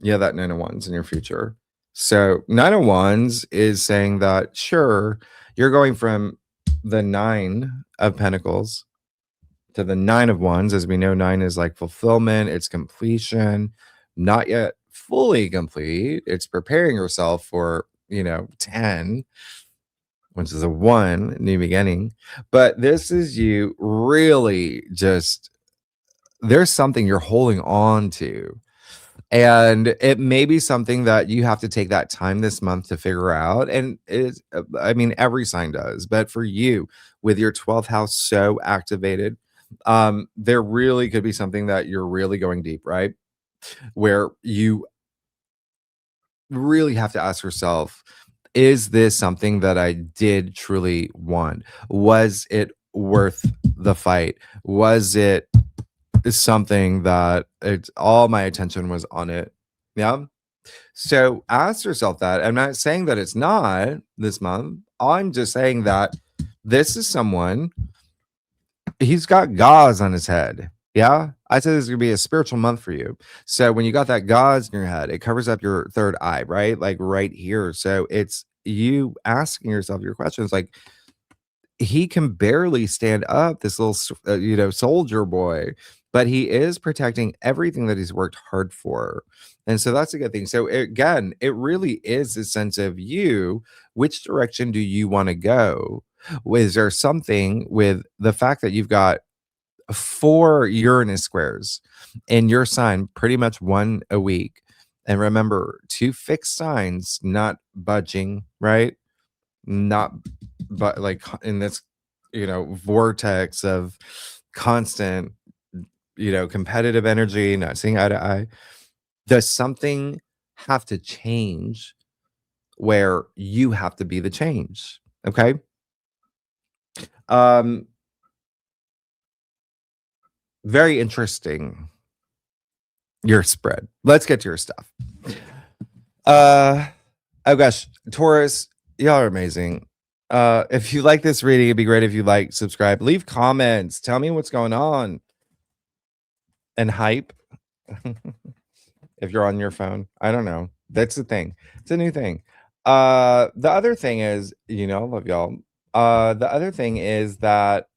Speaker 1: Yeah, that Nine of Wands in your future. So Nine of Wands is saying that, sure, you're going from the Nine of Pentacles to the Nine of Wands. As we know, nine is like fulfillment, it's completion, not yet fully complete. It's preparing yourself for, 10, which is a one, new beginning. But this is you really just, there's something you're holding on to. And it may be something that you have to take that time this month to figure out. And I mean, every sign does, but for you, with your 12th house so activated, there really could be something that you're really going deep, right? Where you really have to ask yourself, is this something that I did truly want? Was it worth the fight? Was it something that all my attention was on it? Yeah. So ask yourself that. I'm not saying that it's not this month. I'm just saying that this is someone, he's got gauze on his head. Yeah. I said this is going to be a spiritual month for you. So when you got that gauze in your head, it covers up your third eye, right? Like right here. So it's you asking yourself your questions like, he can barely stand up, this little soldier boy, but he is protecting everything that he's worked hard for. And so that's a good thing. So again, it really is a sense of you, which direction do you want to go? Is there something with the fact that you've got 4 Uranus squares in your sign, pretty much one a week? And remember, 2 fixed signs, not budging, right? Not, but like in this vortex of constant competitive energy, not seeing eye to eye. Does something have to change where you have to be the change? Okay. Very interesting, your spread. Let's get to your stuff. Oh gosh, Taurus, y'all are amazing. If you like this reading, it'd be great if you like, subscribe, leave comments, tell me what's going on, and hype. If you're on your phone, I don't know. That's the thing. It's a new thing. The other thing is, I love y'all. The other thing is that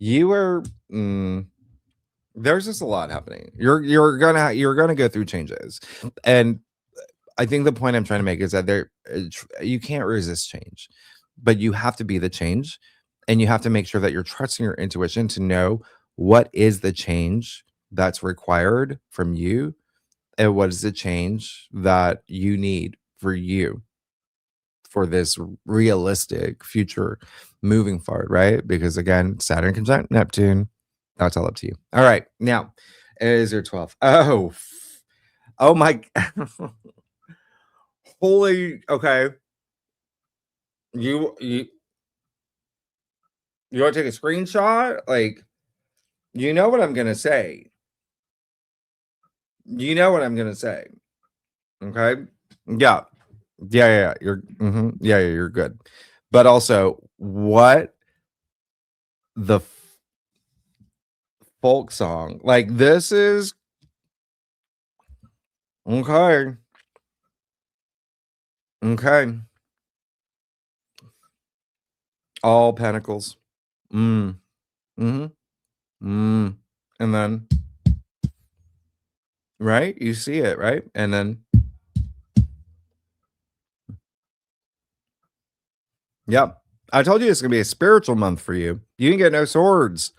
Speaker 1: you are. There's just a lot happening. You're gonna go through changes, and I think the point I'm trying to make is that you can't resist change, but you have to be the change, and you have to make sure that you're trusting your intuition to know what is the change that's required from you, and what is the change that you need for you for this realistic future moving forward, right? Because again, Saturn conjunct Neptune, that's all up to you. All right, now it is your 12th. Oh my. Holy, okay. You want to take a screenshot? Like, you know what I'm gonna say. You know what I'm gonna say. Okay. Yeah. Yeah. Yeah, you're good. But also, what the folk song? Like, this is okay. Okay. All pentacles. Mm. Mm-hmm. Mm. And then, right? You see it, right? And then, yep. I told you it's gonna be a spiritual month for you. You can get no swords,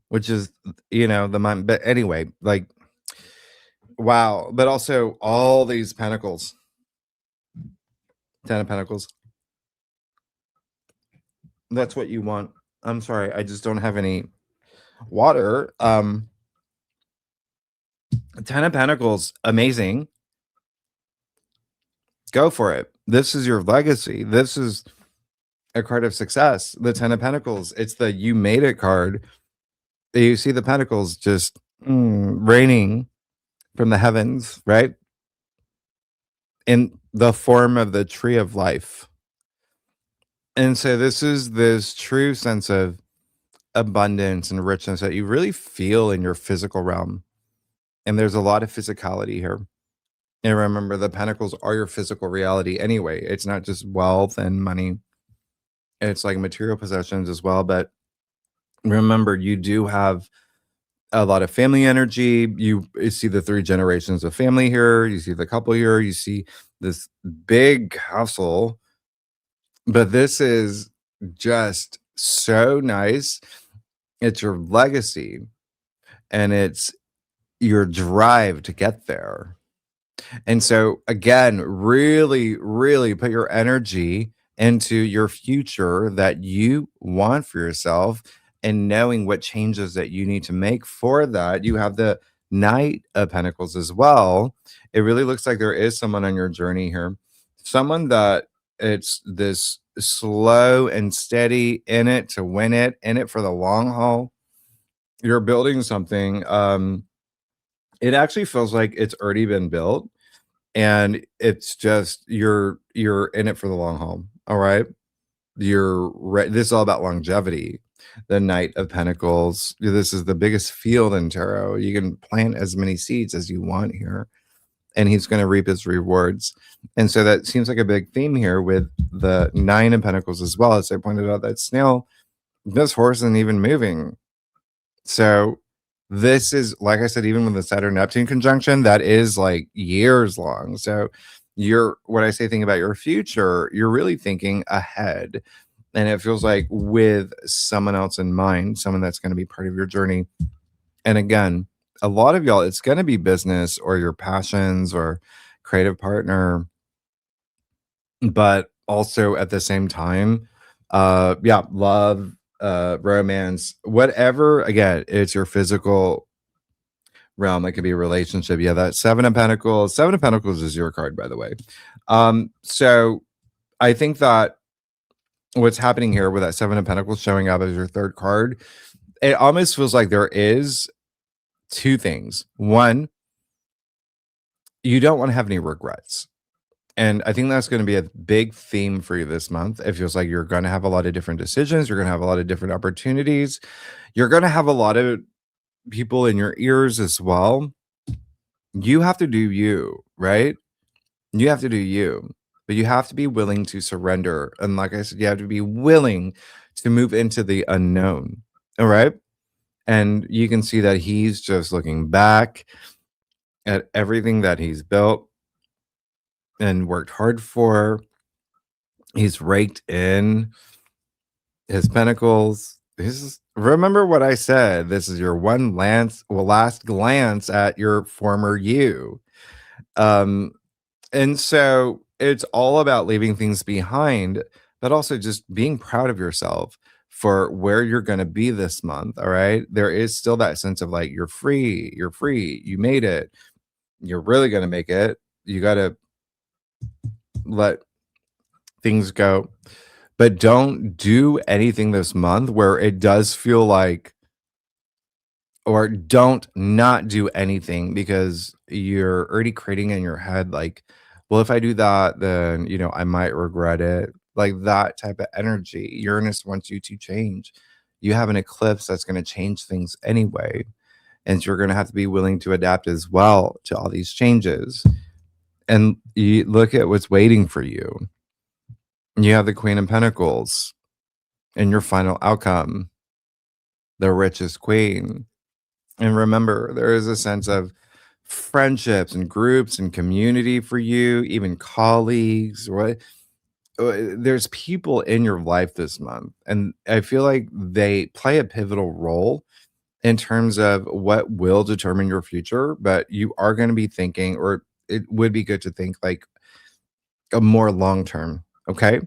Speaker 1: which is, the month. But anyway, like, wow. But also all these pentacles. 10 of Pentacles. That's what you want. I'm sorry, I just don't have any water. 10 of Pentacles, amazing. Go for it. This is your legacy. This is a card of success. The 10 of Pentacles. It's the you made it card. You see the pentacles just raining from the heavens, right? In the form of the tree of life. And so this is this true sense of abundance and richness that you really feel in your physical realm. And there's a lot of physicality here. And remember, the pentacles are your physical reality anyway. It's not just wealth and money. It's like material possessions as well. But remember, you do have a lot of family energy. You see the 3 generations of family here. You see the couple here. You see this big castle. But this is just so nice. It's your legacy and it's your drive to get there. And so again, really, really put your energy into your future that you want for yourself and knowing what changes that you need to make for that. You have the Knight of Pentacles as well. It really looks like there is someone on your journey here, someone that it's this slow and steady in it to win it, in it for the long haul. You're building something. It actually feels like it's already been built and it's just you're in it for the long haul. All right, this is all about longevity. The Knight of Pentacles, this is the biggest field in tarot. You can plant as many seeds as you want here and he's going to reap his rewards. And so that seems like a big theme here with the 9 of Pentacles as well. As I pointed out, that snail, this horse isn't even moving. So this is, like I said, even with the Saturn-Neptune conjunction, that is like years long. So when I say think about your future, you're really thinking ahead. And it feels like with someone else in mind, someone that's going to be part of your journey. And again, a lot of y'all, it's going to be business or your passions or creative partner. But also at the same time, love, romance, whatever. Again, it's your physical realm. It could be a relationship. Yeah, that 7 of Pentacles. 7 of Pentacles is your card, by the way. So I think that what's happening here with that 7 of Pentacles showing up as your 3rd card, it almost feels like there is 2 things. One, you don't want to have any regrets. And I think that's going to be a big theme for you this month. It feels like you're going to have a lot of different decisions. You're going to have a lot of different opportunities. You're going to have a lot of people in your ears as well. You have to do you, right? You have to do you, but you have to be willing to surrender. And like I said, you have to be willing to move into the unknown. All right. And you can see that he's just looking back at everything that he's built and worked hard for. He's raked in his pentacles. Remember what I said. This is your last glance at your former you. And so it's all about leaving things behind, but also just being proud of yourself for where you're going to be this month. All right. There is still that sense of like, you're free, you made it, you're really going to make it. You got to let things go, but don't do anything this month where it does feel like, or don't not do anything because you're already creating in your head like, well, if I do that, then I might regret it. Like that type of energy. Uranus wants you to change. You have an eclipse that's going to change things anyway, and you're going to have to be willing to adapt as well to all these changes. And you look at what's waiting for you. You have the Queen of Pentacles and your final outcome, the richest queen. And remember, there is a sense of friendships and groups and community for you, even colleagues, right? There's people in your life this month, and I feel like they play a pivotal role in terms of what will determine your future, but you are going to be thinking, or it would be good to think like a more long-term, okay?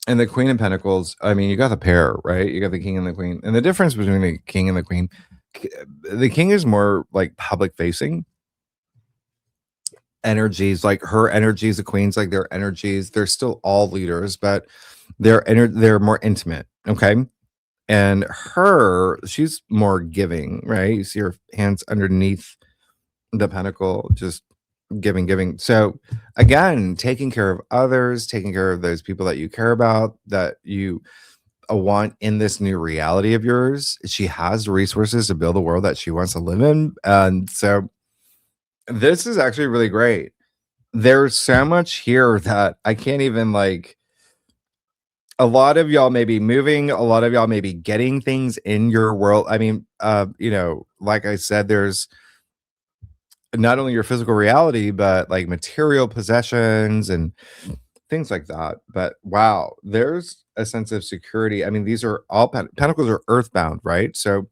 Speaker 1: And the Queen of Pentacles, I mean, you got the pair, right? You got the King and the Queen. And the difference between the King and the Queen, the King is more like public facing energies, like her energies, the Queen's like their energies. They're still all leaders, but they're more intimate, okay? And she's more giving, right? You see her hands underneath the pentacle, just giving. So again, taking care of others, taking care of those people that you care about, that you want in this new reality of yours. She has resources to build a world that she wants to live in. And so this is actually really great. There's so much here that I can't even like. A lot of y'all may be moving, a lot of y'all may be getting things in your world. I mean, you know, like I said, there's not only your physical reality, but like material possessions and things like that. But wow, there's a sense of security. I mean, these are all pentacles are earthbound, right? So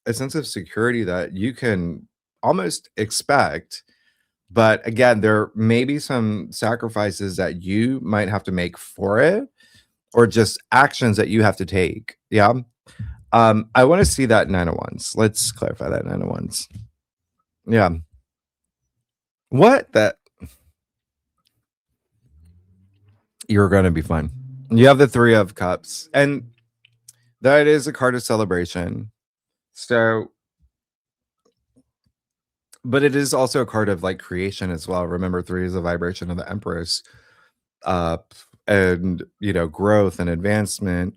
Speaker 1: a sense of security that you can almost expect. But again, there may be some sacrifices that you might have to make for it, or just actions that you have to take. Yeah. I want to see that 9 of Wands. Let's clarify that 9 of Wands. Yeah. What that you're going to be fine. You have the 3 of Cups, and that is a card of celebration. So, but it is also a card of like creation as well. Remember, 3 is a vibration of the Empress, and you know, growth and advancement,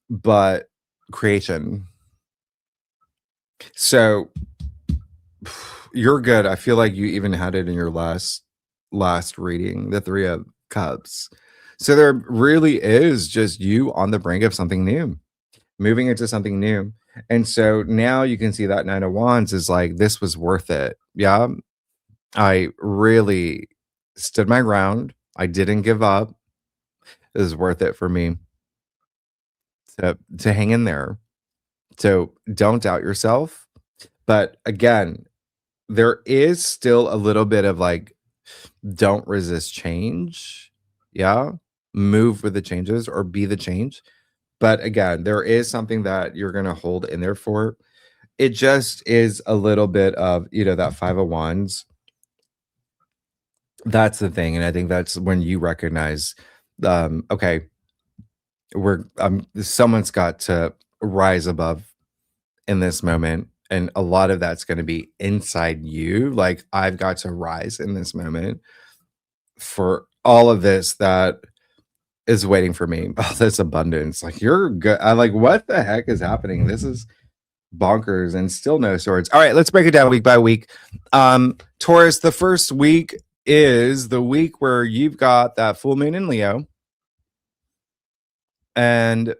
Speaker 1: but creation. So you're good. I feel like you even had it in your last reading, the 3 of Cups. So there really is just you on the brink of something new, moving into something new. And so now you can see that 9 of Wands is like, this was worth it. Yeah. I really stood my ground. I didn't give up. It was worth it for me to hang in there. So don't doubt yourself. But again, there is still a little bit of like, don't resist change. Yeah. Move with the changes or be the change. But again, there is something that you're going to hold in there for. It just is a little bit of, you know, that 5 of Wands. That's the thing. And I think that's when you recognize, okay, someone's got to rise above in this moment. And a lot of that's going to be inside you. Like, I've got to rise in this moment for all of this that is waiting for me. Oh, this abundance. Like, you're good. I'm like, what the heck is happening? This is bonkers, and still no swords. All right, let's break it down week by week. Taurus, the first week is the week where you've got that full moon in Leo. And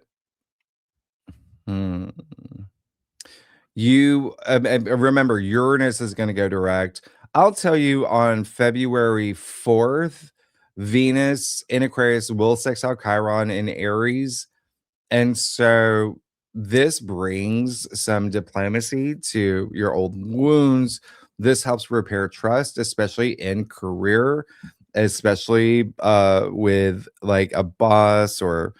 Speaker 1: you remember, Uranus is going to go direct. I'll tell you, on February 4th, Venus in Aquarius will sextile Chiron in Aries. And so this brings some diplomacy to your old wounds. This helps repair trust, especially in career, especially with like a boss or,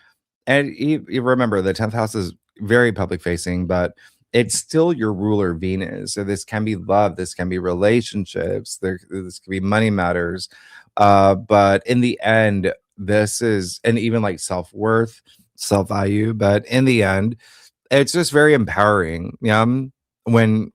Speaker 1: and you remember the 10th house is very public facing, but it's still your ruler Venus. So this can be love, this can be relationships, this can be money matters. But in the end, this is, and even like self-worth, self-value, but in the end, it's just very empowering. When,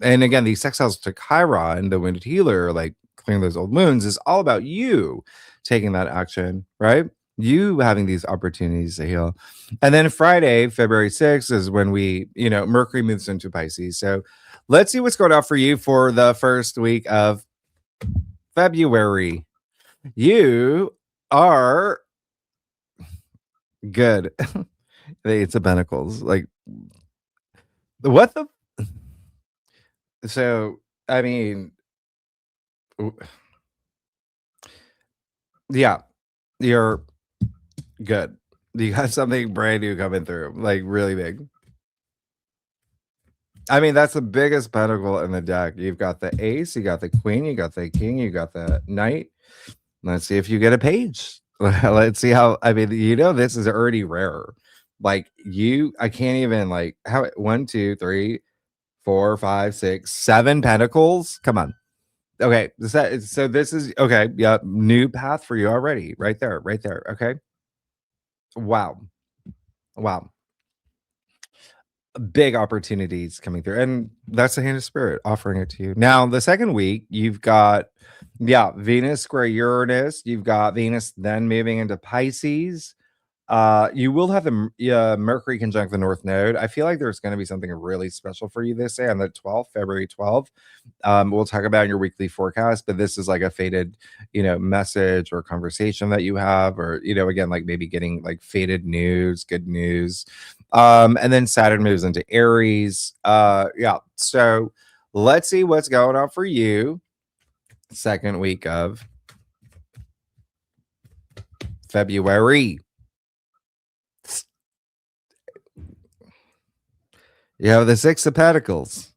Speaker 1: and again, these sextiles to Chiron, the wounded healer, like clearing those old wounds, is all about you taking that action, right? You having these opportunities to heal. And then Friday, February 6th, is when we, you know, Mercury moves into Pisces. So let's see what's going on for you for the first week of February. You are good. It's a Pentacles. Like, what the? So, I mean, yeah, you're good. You got something brand new coming through, like really big. I mean, that's the biggest pentacle in the deck. You've got the ace, you got the queen, you got the king, you got the knight. Let's see if you get a page. Let's see how, I mean, you know, this is already rare. Like, I can't even, like, how 1, 2, 3, 4, 5, 6, 7 pentacles. Come on. Okay. So this is okay. Yeah. New path for you already. Right there. Right there. Okay. Wow. Wow. Big opportunities coming through. And that's the hand of spirit offering it to you. Now, the second week, you've got, Venus square Uranus. You've got Venus then moving into Pisces. You will have the Mercury conjunct the North Node. I feel like there's going to be something really special for you this day on the 12th, February 12th. We'll talk about your weekly forecast, but this is like a fated, message or conversation that you have, or, again, like maybe getting like fated news, good news. And then Saturn moves into Aries. Yeah. So let's see what's going on for you. Second week of February. You have the Six of Pentacles.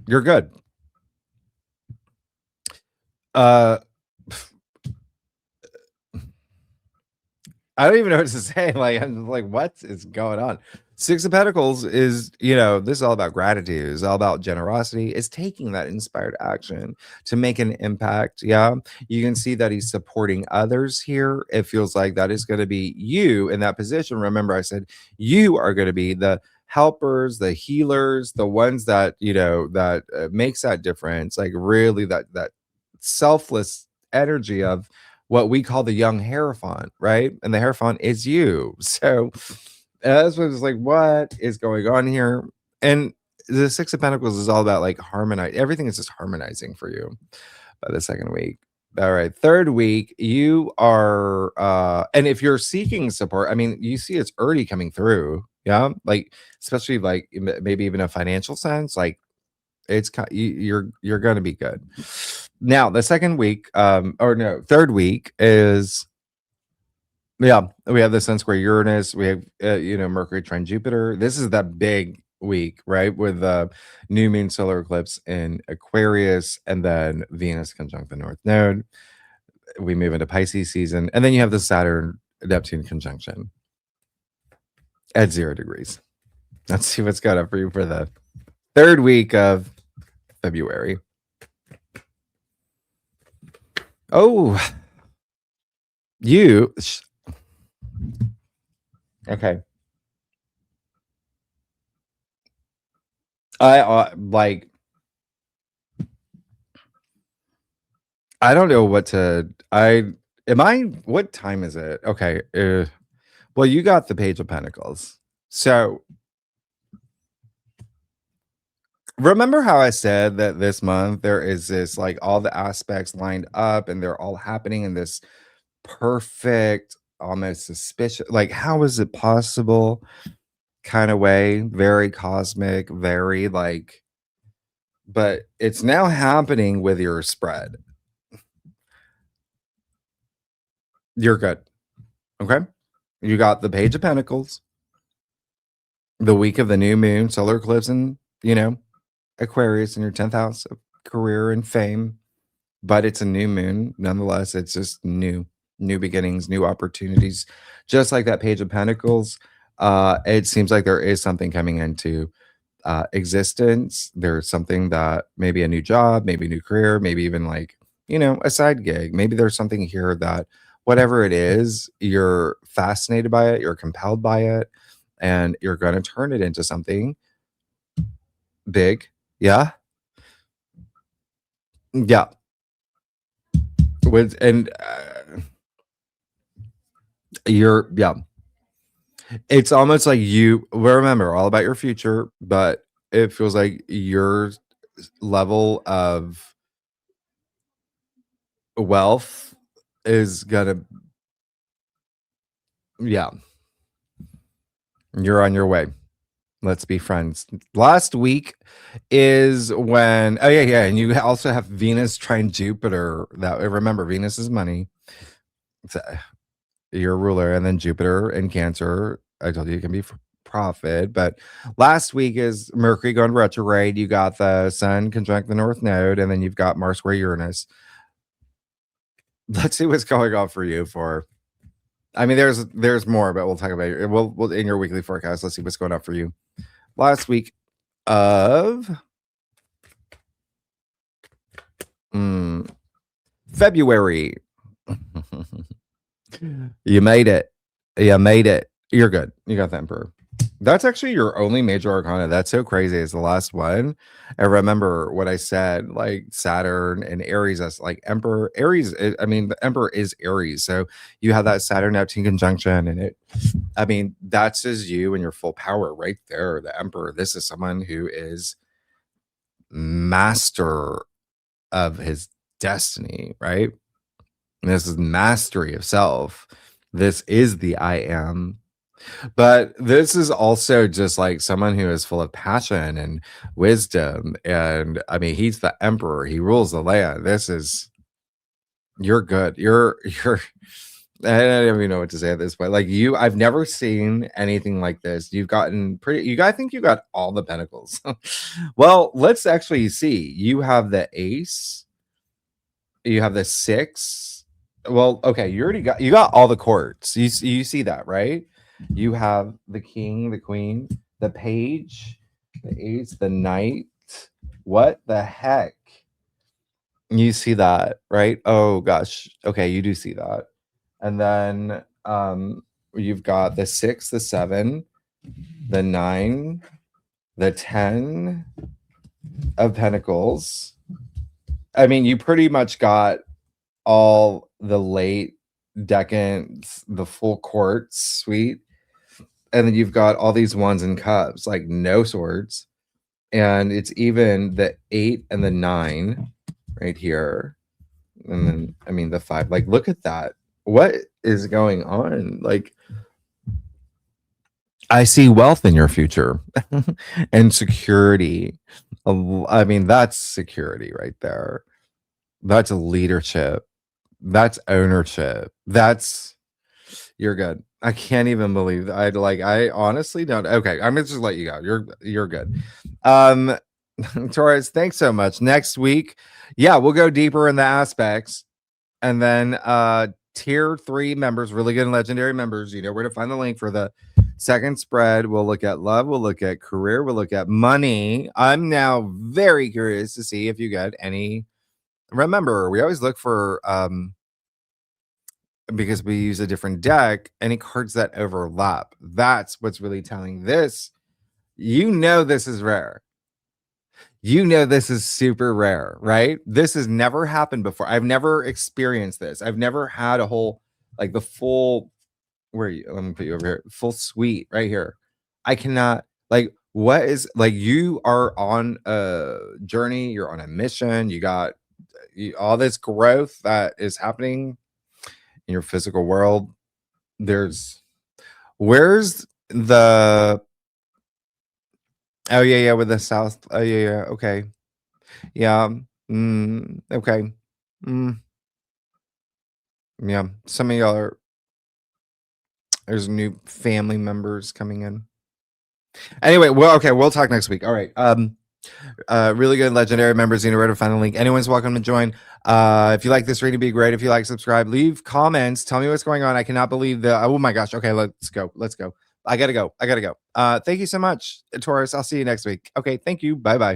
Speaker 1: You're good. I don't even know what to say. Like, I'm like, what is going on? Six of Pentacles is, this is all about gratitude. It's all about generosity. It's taking that inspired action to make an impact. Yeah. You can see that he's supporting others here. It feels like that is going to be you in that position. Remember, I said you are going to be the helpers, the healers, the ones that, that makes that difference. Like really that selfless energy of what we call the young Hierophant, right? And the Hierophant is you. So that's what it's like, what is going on here? And the Six of Pentacles is all about like harmonize. Everything is just harmonizing for you by the second week. All right, third week, you are and if you're seeking support, I mean, you see it's already coming through. Yeah, like especially like maybe even a financial sense, like it's you're going to be good. Now the second week, third week is, we have the Sun square Uranus. We have Mercury trine Jupiter. This is that big week, right? With the new moon solar eclipse in Aquarius, and then Venus conjunct the North Node. We move into Pisces season, and then you have the Saturn-Neptune conjunction at 0 degrees. Let's see what's got up for you for the third week of February. Oh, you. Okay. I don't know what to. What time is it? Okay. Well, you got the Page of Pentacles. So remember how I said that this month there is this like all the aspects lined up and they're all happening in this perfect, almost suspicious, like how is it possible kind of way, very cosmic, very like, but it's now happening with your spread. You're good. Okay. You got the Page of Pentacles, the week of the new moon, solar eclipse, and Aquarius in your 10th house of career and fame. But it's a new moon nonetheless. It's just new beginnings, new opportunities. Just like that Page of Pentacles, it seems like there is something coming into existence. There's something that maybe a new job, maybe a new career, maybe even like a side gig. Maybe there's something here that whatever it is, you're fascinated by it, you're compelled by it, and you're going to turn it into something big. Yeah. Yeah. It's almost like you remember all about your future, but it feels like your level of wealth is gonna, you're on your way. Let's be friends. Last week is when, and you also have Venus trine Jupiter. That, remember, Venus is money. It's your ruler, and then Jupiter in Cancer. I told you it can be for profit, but last week is Mercury going retrograde. You got the Sun conjunct the North Node, and then you've got Mars square Uranus. Let's see what's going on for you. I mean, there's more, but we'll talk about it. We'll in your weekly forecast. Let's see what's going on for you. Last week of February. You made it. You're good. You got the Emperor. That's actually your only major arcana. That's so crazy. It's the last one. And remember what I said, like Saturn and Aries as like Emperor. Aries, I mean, the Emperor is Aries. So you have that Saturn-Neptune conjunction, and I mean, that's as you and your full power right there. The Emperor. This is someone who is master of his destiny, right? And this is mastery of self. This is the I am. But this is also just like someone who is full of passion and wisdom. And I mean, he's the emperor. He rules the land. This is, you're good. You're, I don't even know what to say at this point. Like you, I've never seen anything like this. You've gotten pretty, I think you got all the pentacles. Well, let's actually see. You have the ace. You have the 6. Well, okay. You got all the courts. You see that, right? You have the king, the queen, the page, the ace, the knight. What the heck? You see that, right? Oh gosh. Okay, you do see that. And then you've got the 6, the 7, the 9, the 10 of pentacles. I mean, you pretty much got all the late decans, the full court suite. And then you've got all these ones and cups, like no swords. And it's even the 8 and the 9 right here. And then, I mean, the 5. Like, look at that. What is going on? Like, I see wealth in your future and security. I mean, that's security right there. That's leadership. That's ownership. That's, you're good. I can't even believe that. I honestly don't. Okay, I'm gonna just let you go. You're good. Taurus, thanks so much. Next week, yeah, we'll go deeper in the aspects, and then tier 3 members, really good and legendary members. You know where to find the link for the second spread. We'll look at love. We'll look at career. We'll look at money. I'm now very curious to see if you got any. Remember, we always look for because we use a different deck, any cards that overlap. That's what's really telling this. You know, this is rare. You know, this is super rare, right? This has never happened before. I've never experienced this. I've never had a whole, like the full, where are you? Let me put you over here. Full suite right here. I cannot, like, what is, like, you are on a journey. You're on a mission. You got all this growth that is happening in your physical world. Where's the, oh yeah, with the south, oh yeah, okay, yeah, okay, yeah, some of y'all are, there's new family members coming in. Anyway, well, okay, we'll talk next week. All right. Really good legendary members, you know where to find the link. Anyone's welcome to join. If you like this reading, be great. If you like, subscribe, leave comments, tell me what's going on. I cannot believe the, oh my gosh. Okay, let's go. I gotta go. Thank you so much, Taurus. I'll see you next week. Okay, thank you. Bye-bye.